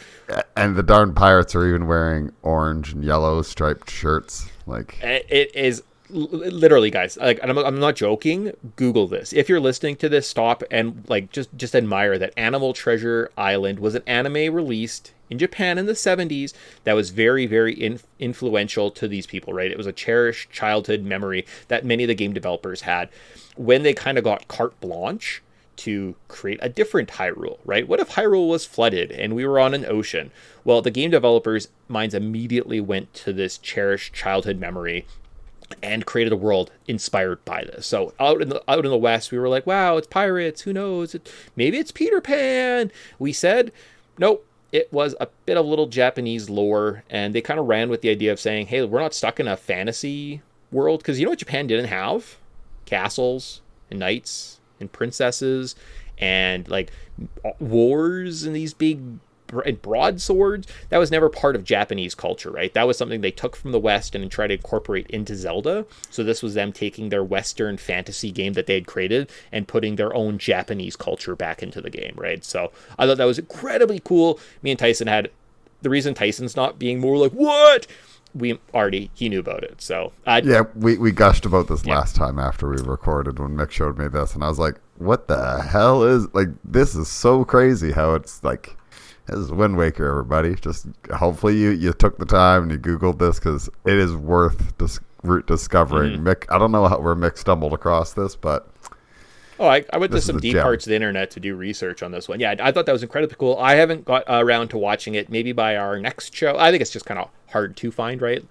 and the darn pirates are even wearing orange and yellow striped shirts. Like, it is literally, guys. Like, I'm not joking. Google this. If you're listening to this, stop and like just admire that Animal Treasure Island was an anime released in Japan in the 70s that was very, very influential to these people, right? It was a cherished childhood memory that many of the game developers had when they kind of got carte blanche to create a different Hyrule, right? What if Hyrule was flooded and we were on an ocean? Well, the game developers' minds immediately went to this cherished childhood memory and created a world inspired by this. So out in the West, we were like, wow, it's pirates. Who knows? Maybe it's Peter Pan. We said, nope. It was a bit of little Japanese lore, and they kind of ran with the idea of saying, hey, we're not stuck in a fantasy world. Because you know what Japan didn't have? Castles and knights and princesses and like wars and these big broadswords. That was never part of Japanese culture, right? That was something they took from the West and tried to incorporate into Zelda. So this was them taking their Western fantasy game that they had created and putting their own Japanese culture back into the game, right? So I thought that was incredibly cool. Me and Tyson had the reason Tyson's not being more like, what? He knew about it. So we gushed about this last time after we recorded when Mick showed me this, and I was like, what the hell is, like, this is so crazy how it's like, this is Wind Waker, everybody. Just hopefully you took the time and you Googled this because it is worth discovering. Mick, I don't know where Mick stumbled across this, but I went to some deep parts of the internet to do research on this one. Yeah, I thought that was incredibly cool. I haven't got around to watching it. Maybe by our next show. I think it's just kind of hard to find, right?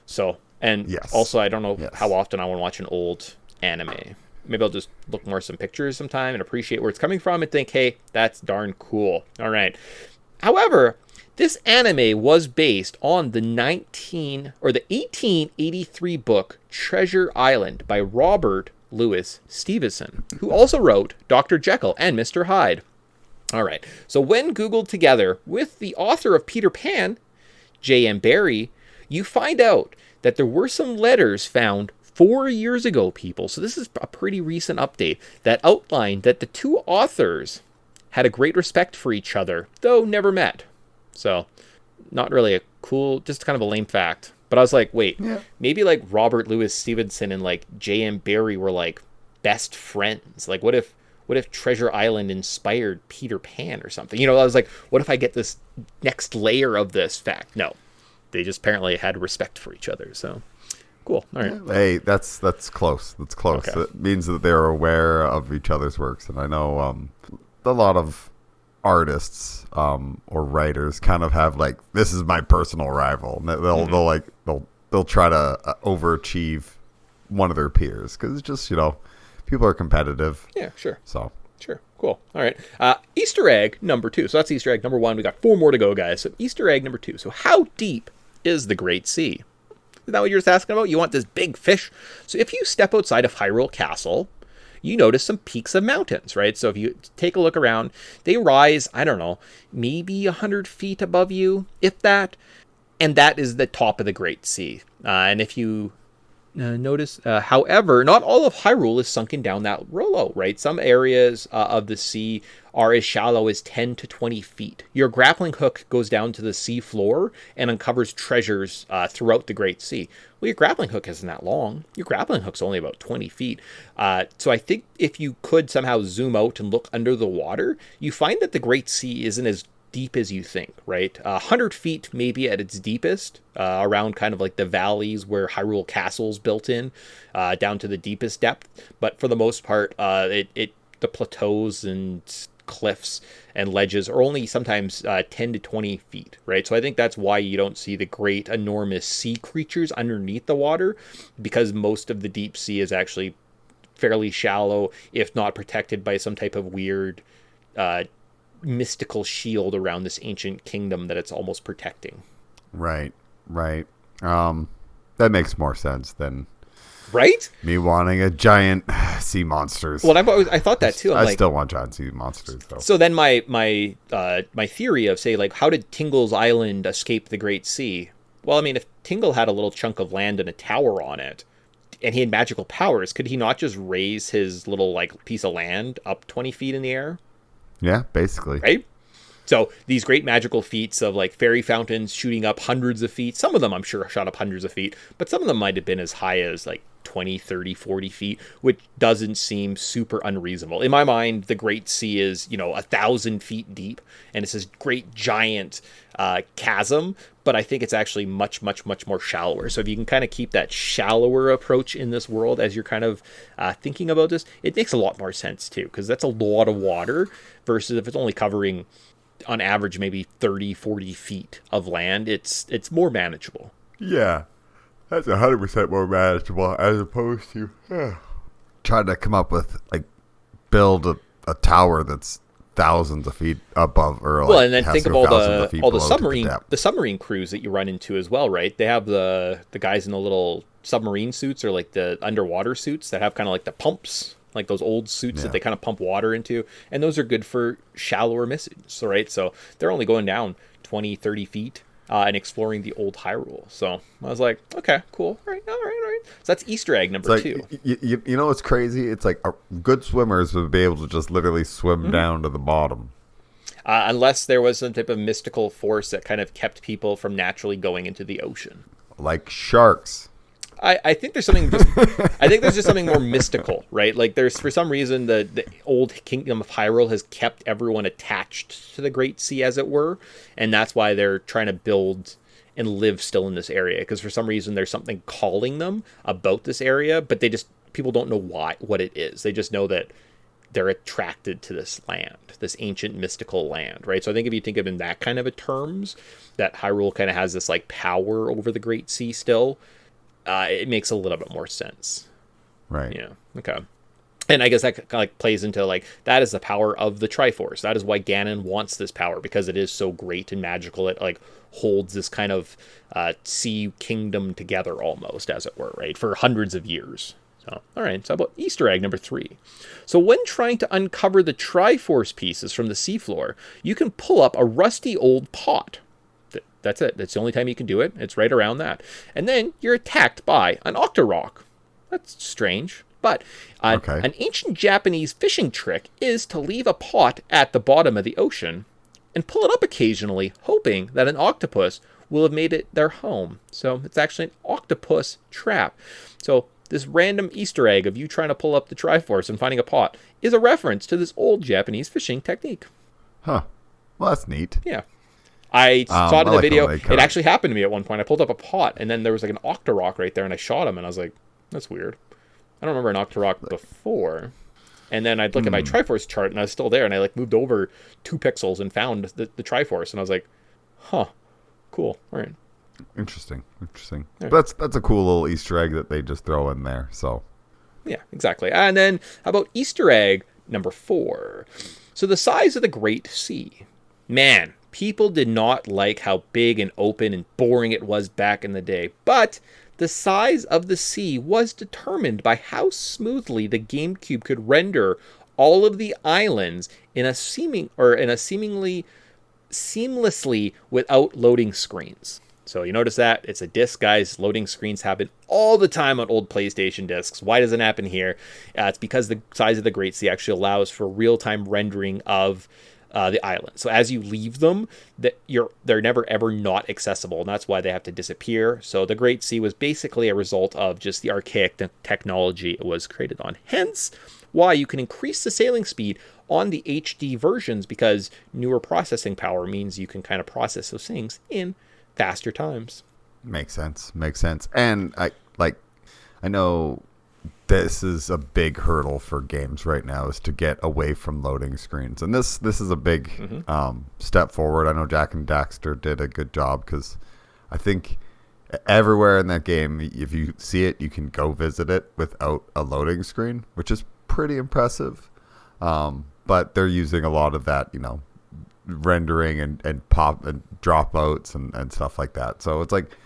So, and also I don't know how often I want to watch an old anime. Maybe I'll just look more at some pictures sometime and appreciate where it's coming from and think, hey, that's darn cool. All right. However, this anime was based on the 1883 book Treasure Island by Robert Louis Stevenson, who also wrote Dr. Jekyll and Mr. Hyde. All right, so when Googled together with the author of Peter Pan, J.M. Barrie, you find out that there were some letters found 4 years ago, people. So this is a pretty recent update that outlined that the two authors had a great respect for each other, though never met. So, not really a cool, just kind of a lame fact. But I was like, wait, maybe like Robert Louis Stevenson and like J.M. Barrie were like best friends. Like, what if Treasure Island inspired Peter Pan or something? You know, I was like, what if I get this next layer of this fact? No, they just apparently had respect for each other. So, cool. All right. Hey, that's close. That's close. Okay. It means that they're aware of each other's works, and I know a lot of artists or writers kind of have like, this is my personal rival. They'll try to overachieve one of their peers because it's just, you know, people are competitive. Yeah, sure. So Sure. Cool. All right. Easter egg number 2. So that's Easter egg number 1. We got 4 more to go, guys. So Easter egg number 2. So how deep is the Great Sea? Is that what you're just asking about? You want this big fish? So if you step outside of Hyrule Castle, you notice some peaks of mountains, right? So if you take a look around, they rise, I don't know, maybe 100 feet above you, if that. And that is the top of the Great Sea. And if you notice, however, not all of Hyrule is sunken down that low, right? Some areas of the sea are as shallow as 10 to 20 feet. Your grappling hook goes down to the sea floor and uncovers treasures throughout the Great Sea. Well, your grappling hook isn't that long. Your grappling hook's only about 20 feet. So I think if you could somehow zoom out and look under the water, you find that the Great Sea isn't as deep as you think, right? 100 feet maybe at its deepest, around kind of like the valleys where Hyrule Castle's built in, down to the deepest depth. But for the most part, the plateaus and cliffs and ledges are only sometimes 10 to 20 feet, right? So I think that's why you don't see the great, enormous sea creatures underneath the water, because most of the deep sea is actually fairly shallow, if not protected by some type of weird mystical shield around this ancient kingdom that it's almost protecting. Right. That makes more sense than me wanting a giant sea monsters. Well, I thought that too. I still want giant sea monsters though. So then my theory of, say, like, how did Tingle's Island escape the Great Sea? Well, I mean, if Tingle had a little chunk of land and a tower on it, and he had magical powers, could he not just raise his little like piece of land up 20 feet in the air? Yeah, basically. Right? So these great magical feats of like fairy fountains shooting up hundreds of feet. Some of them, I'm sure, shot up hundreds of feet, but some of them might have been as high as like 20, 30, 40 feet, which doesn't seem super unreasonable. In my mind, the Great Sea is, 1,000 feet deep, and it's this great giant chasm, but I think it's actually much, much, much more shallower. So if you can kind of keep that shallower approach in this world as you're kind of thinking about this, it makes a lot more sense too, because that's a lot of water versus if it's only covering on average maybe 30, 40 feet of land, it's more manageable. Yeah. That's 100% more manageable as opposed to trying to come up with, like, build a tower that's thousands of feet above, or well, and then think of all the submarine crews that you run into as well, right? They have the guys in the little submarine suits, or like the underwater suits that have kind of like the pumps, like those old suits that they kind of pump water into, and those are good for shallower missions, right? So they're only going down 20, 30 feet. And exploring the old Hyrule. So I was like, okay, cool. All right. So that's Easter egg number 2. You know what's crazy? It's like good swimmers would be able to just literally swim down to the bottom. Unless there was some type of mystical force that kind of kept people from naturally going into the ocean. Like sharks. I think there's something I think there's just something more mystical, right? Like there's, for some reason, the old kingdom of Hyrule has kept everyone attached to the Great Sea, as it were, and that's why they're trying to build and live still in this area, because for some reason there's something calling them about this area, but people don't know what it is. They just know that they're attracted to this land, this ancient mystical land, right? So I think if you think of it in that kind of a terms, that Hyrule kind of has this like power over the Great Sea still, it makes a little bit more sense. Right. Yeah. Okay. And I guess that kind of like plays into like, that is the power of the Triforce. That is why Ganon wants this power, because it is so great and magical. It like holds this kind of sea kingdom together almost, as it were, right? For hundreds of years. So, all right. So about Easter egg number 3. So when trying to uncover the Triforce pieces from the seafloor, you can pull up a rusty old pot. That's it. That's the only time you can do it. It's right around that. And then you're attacked by an Octorok. That's strange. But an ancient Japanese fishing trick is to leave a pot at the bottom of the ocean and pull it up occasionally, hoping that an octopus will have made it their home. So it's actually an octopus trap. So this random Easter egg of you trying to pull up the Triforce and finding a pot is a reference to this old Japanese fishing technique. Huh. Well, that's neat. Yeah. I saw it in the video. It actually happened to me at one point. I pulled up a pot, and then there was like an Octorok right there, and I shot him, and I was like, that's weird. I don't remember an Octorok before. And then I'd look at my Triforce chart, and I was still there, and I like moved over 2 pixels and found the Triforce, and I was like, huh, cool. All right. Interesting. Right. That's a cool little Easter egg that they just throw in there. So Yeah, exactly. And then how about Easter egg number 4? So the size of the Great Sea. Man, people did not like how big and open and boring it was back in the day. But the size of the sea was determined by how smoothly the GameCube could render all of the islands in a seemingly seamlessly without loading screens. So you notice that it's a disc, guys. Loading screens happen all the time on old PlayStation discs. Why doesn't it happen here? It's because the size of the Great Sea actually allows for real-time rendering of the island. So as you leave them, they're never ever not accessible, and that's why they have to disappear. So the Great Sea was basically a result of just the archaic technology it was created on. Hence, why you can increase the sailing speed on the HD versions, because newer processing power means you can kind of process those things in faster times. Makes sense. And I know this is a big hurdle for games right now, is to get away from loading screens. And this is a big step forward. I know Jack and Daxter did a good job, because I think everywhere in that game, if you see it, you can go visit it without a loading screen, which is pretty impressive. But they're using a lot of that, rendering and pop and dropouts and stuff like that. So it's like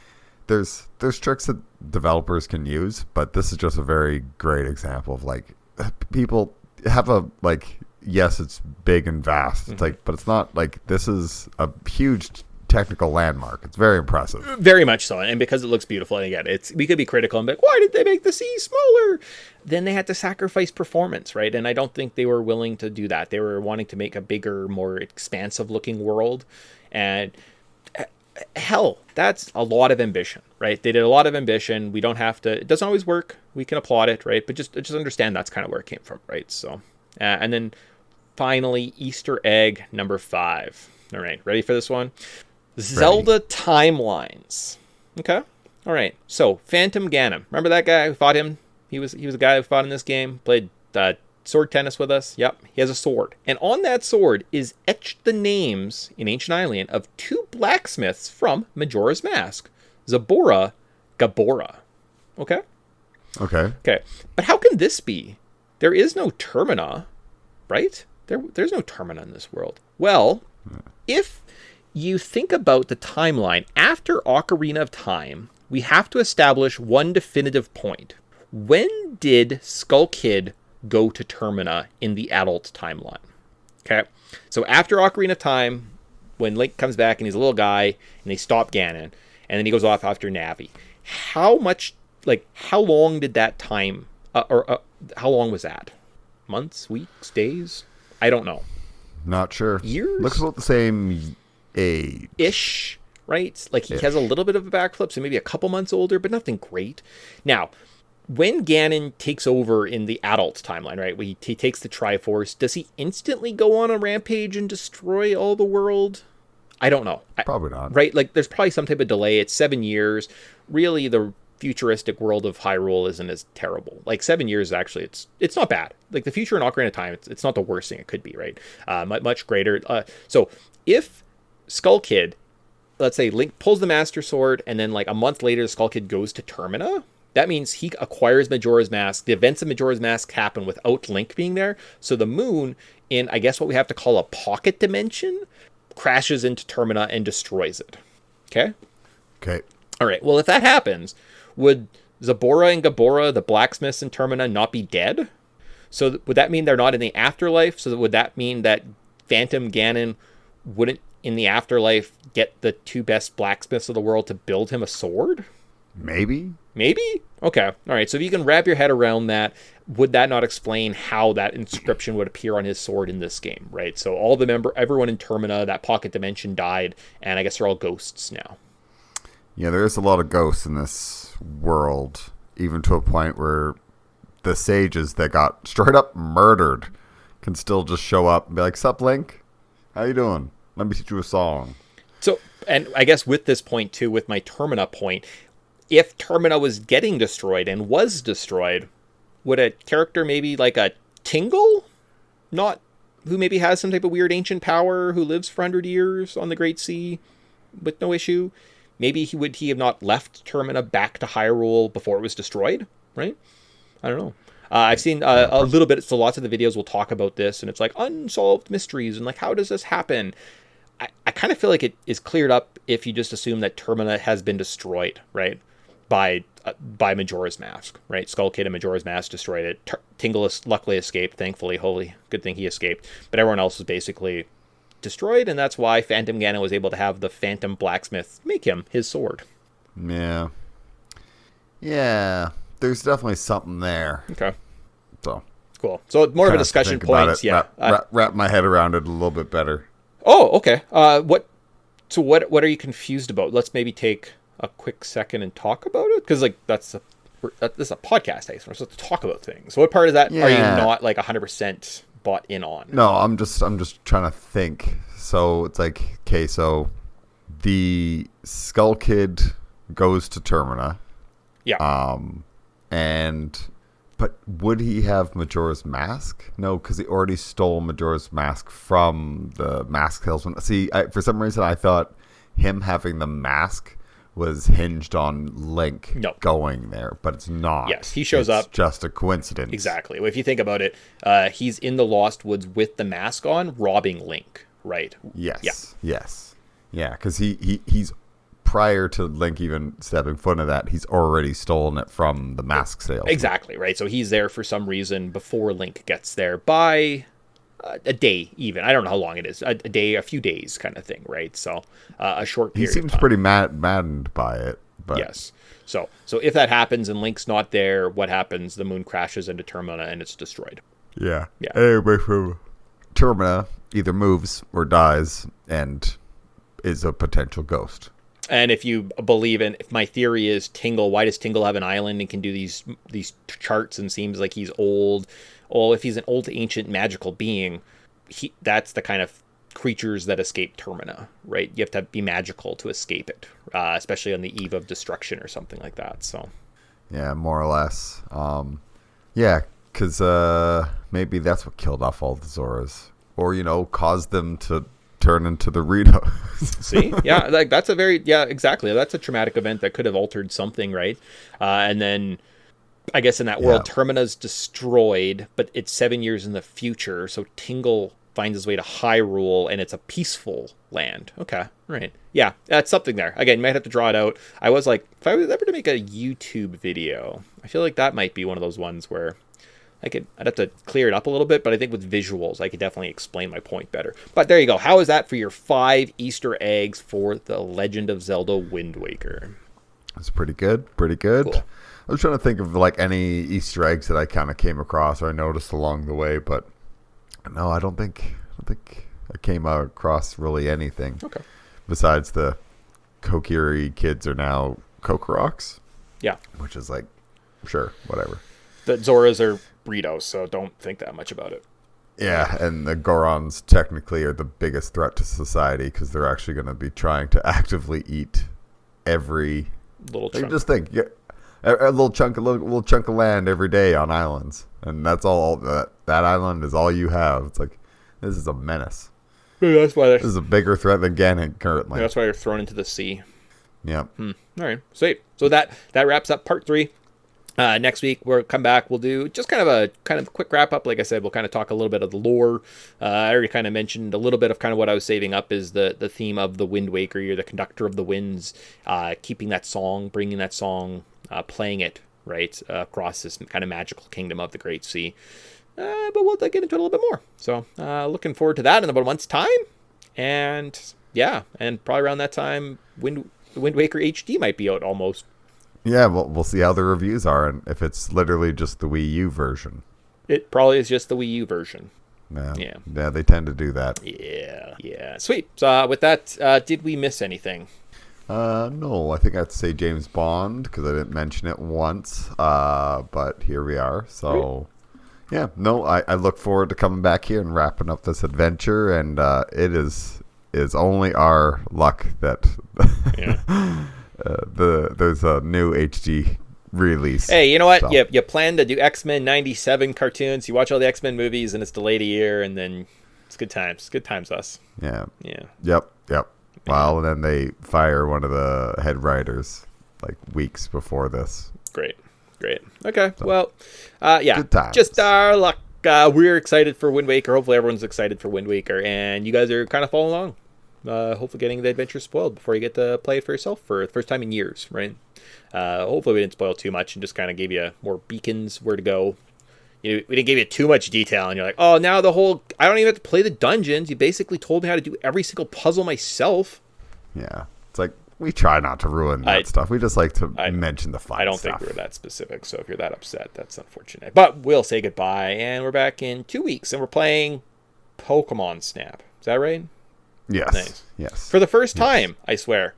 there's tricks that developers can use, but this is just a very great example of like people have a yes, it's big and vast. It's like, but it's not like, this is a huge technical landmark. It's very impressive. Very much so. And because it looks beautiful, and again, we could be critical and be like, why did they make the sea smaller? Then they had to sacrifice performance, right? And I don't think they were willing to do that. They were wanting to make a bigger, more expansive looking world. And hell, that's a lot of ambition, right? They did a lot of ambition. We don't have to, it doesn't always work. We can applaud it, right? But just understand that's kind of where it came from, right? So, and then finally, Easter egg number 5. All right, ready for this one? Zelda timelines. Okay. All right. So Phantom Ganon. Remember that guy who fought him? He was a guy who fought in this game. Played sword tennis with us. Yep. He has a sword. And on that sword is etched the names in Ancient Island of 2 blacksmiths from Majora's Mask. Zabora, Gabora. Okay. Okay. But how can this be? There is no Termina, right? There's no Termina in this world. Well, if you think about the timeline, after Ocarina of Time, we have to establish one definitive point. When did Skull Kid go to Termina in the adult timeline? Okay, so after Ocarina of Time, when Link comes back and he's a little guy, and they stop Ganon, and then he goes off after Navi. How long did that time, how long was that? Months, weeks, days? I don't know. Not sure. Years? Looks about the same age. Ish, right? Like he has a little bit of a backflip, so maybe a couple months older, but nothing great. Now, when Ganon takes over in the adult timeline, right, he takes the Triforce, does he instantly go on a rampage and destroy all the world? I don't know. Probably not. Right? Like, there's probably some type of delay. It's 7 years. Really, the futuristic world of Hyrule isn't as terrible. Like 7 years, actually, it's not bad. Like the future in Ocarina of Time, it's not the worst thing it could be, right? Much greater. So if Skull Kid, let's say Link pulls the Master Sword, and then like a month later, Skull Kid goes to Termina, that means he acquires Majora's Mask. The events of Majora's Mask happen without Link being there. So the moon, in I guess what we have to call a pocket dimension, crashes into Termina and destroys it. Okay? All right. Well, if that happens, would Zabora and Gabora, the blacksmiths in Termina, not be dead? So would that mean they're not in the afterlife? So would that mean that Phantom Ganon wouldn't, in the afterlife, get the 2 best blacksmiths of the world to build him a sword? Maybe? Okay. All right. So if you can wrap your head around that, would that not explain how that inscription would appear on his sword in this game, right? So everyone in Termina, that pocket dimension died, and I guess they're all ghosts now. Yeah, there is a lot of ghosts in this world, even to a point where the sages that got straight up murdered can still just show up and be like, "Sup, Link? How you doing? Let me teach you a song." So, and I guess with this point too, with my Termina point, if Termina was getting destroyed and was destroyed, would a character maybe like a Tingle, who maybe has some type of weird ancient power, who lives for 100 years on the Great Sea with no issue, maybe he have not left Termina back to Hyrule before it was destroyed, right? I don't know. I've seen a little bit, so lots of the videos will talk about this, and it's like unsolved mysteries, and like, how does this happen? I kind of feel like it is cleared up if you just assume that Termina has been destroyed, right? By Majora's Mask, right? Skull Kid and Majora's Mask destroyed it. Tingle luckily escaped, thankfully. Holy, good thing he escaped. But everyone else was basically destroyed, and that's why Phantom Ganon was able to have the Phantom Blacksmith make him his sword. Yeah. Yeah. There's definitely something there. Okay. So cool. So more of a discussion point. Yeah. Wrap my head around it a little bit better. Oh, okay. What are you confused about? Let's maybe take a quick second and talk about it, because like this is a podcast, hey, so we're supposed to talk about things. So what part of that are you not like 100% bought in on? No, I'm just trying to think. So it's like, okay, so the Skull Kid goes to Termina. Yeah. But would he have Majora's Mask? No, because he already stole Majora's Mask from the Mask Salesman. See, for some reason, I thought him having the mask was hinged on Link going there, but it's not. Yes, he shows up. It's just a coincidence. Exactly. Well, if you think about it, he's in the Lost Woods with the mask on, robbing Link, right? Yes. Yeah. Yes. Yeah, because he's prior to Link even stepping foot into that, he's already stolen it from the mask sale. Exactly, right? So he's there for some reason before Link gets there by a day even. I don't know how long it is. A day, a few days kind of thing, right? So a short period He seems of time. pretty maddened by it. But yes. So if that happens and Link's not there, what happens? The moon crashes into Termina and it's destroyed. Yeah. Anyway, from Termina either moves or dies and is a potential ghost. And if you believe in, if my theory is Tingle, why does Tingle have an island and can do these charts and seems like he's old? Well, if he's an old, ancient, magical being, that's the kind of creatures that escape Termina, right? You have to be magical to escape it, especially on the eve of destruction or something like that. So, yeah, more or less. Yeah, because maybe that's what killed off all the Zoras, or caused them to turn into the Ritos. See, yeah, like that's a very exactly. That's a traumatic event that could have altered something, right? And then I guess in that world, Termina's destroyed, but it's 7 years in the future. So Tingle finds his way to Hyrule, and it's a peaceful land. Okay, right. Yeah, that's something there. Again, you might have to draw it out. I was like, if I was ever to make a YouTube video, I feel like that might be one of those ones where I'd have to clear it up a little bit, but I think with visuals, I could definitely explain my point better. But there you go. How is that for your 5 Easter eggs for The Legend of Zelda Wind Waker? That's pretty good. Pretty good. Cool. I was trying to think of like any Easter eggs that I kind of came across or I noticed along the way, but no, I don't think I came across really anything. Okay. Besides the Kokiri kids are now Kokoroks. Yeah. Which is like, sure, whatever. The Zoras are burritos, so don't think that much about it. Yeah, and the Gorons technically are the biggest threat to society because they're actually going to be trying to actively eat every little chunk. Just think, a little chunk of land every day on islands, and that's all. That island is all you have. It's like this is a menace. Maybe that's why this is a bigger threat than Ganon currently. That's why you're thrown into the sea. Yeah. All right, sweet. So that wraps up part 3. Next week we'll come back. We'll do just kind of a quick wrap up. Like I said, we'll kind of talk a little bit of the lore. I already kind of mentioned a little bit of kind of what I was saving up is the theme of the Wind Waker. You're the conductor of the winds, keeping that song, bringing that song, playing it right across this kind of magical kingdom of the Great Sea. But we'll get into it a little bit more. So looking forward to that in about a month's time. And yeah, and probably around that time, Wind Waker HD might be out almost. Yeah, we'll see how the reviews are, and if it's literally just the Wii U version. It probably is just the Wii U version. Yeah, they tend to do that. Yeah. Sweet. So with that, did we miss anything? No, I think I have to say James Bond, because I didn't mention it once, but here we are. So, yeah, no, I look forward to coming back here and wrapping up this adventure, and it is only our luck that... Yeah. There's a new HD release. Hey, you know what? So. You plan to do X-Men 97 cartoons. You watch all the X-Men movies, and it's delayed a year, and then it's good times. Good times, us. Yeah. Yep. Well, and then they fire one of the head writers like weeks before this. Great. great. Okay, so, well, just our luck. We're excited for Wind Waker. Hopefully everyone's excited for Wind Waker, and you guys are kind of following along. Hopefully getting the adventure spoiled before you get to play it for yourself for the first time in years, right? Hopefully we didn't spoil too much and just kind of gave you more beacons where to go. We didn't give you too much detail, and you're like, oh, now I don't even have to play the dungeons. You basically told me how to do every single puzzle myself. Yeah, it's like, we try not to ruin that stuff. We just like to mention the fun stuff. I don't think we were that specific, so if you're that upset, that's unfortunate. But we'll say goodbye, and we're back in 2 weeks, and we're playing Pokemon Snap. Is that right? Yes. Nice. Yes. For the first time, I swear.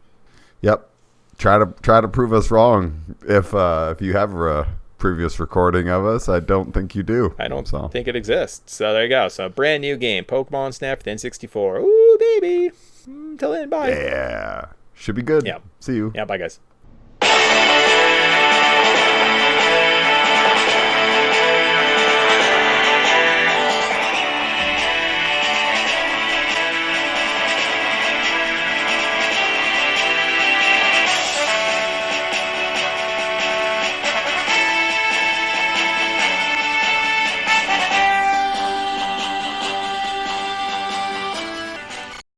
Yep. Try to prove us wrong. If you have a previous recording of us, I don't think you do. I don't think it exists. So there you go. So brand new game, Pokemon Snap for the N64. Ooh, baby. Till then, bye. Yeah. Should be good. Yeah. See you. Yeah, bye, guys.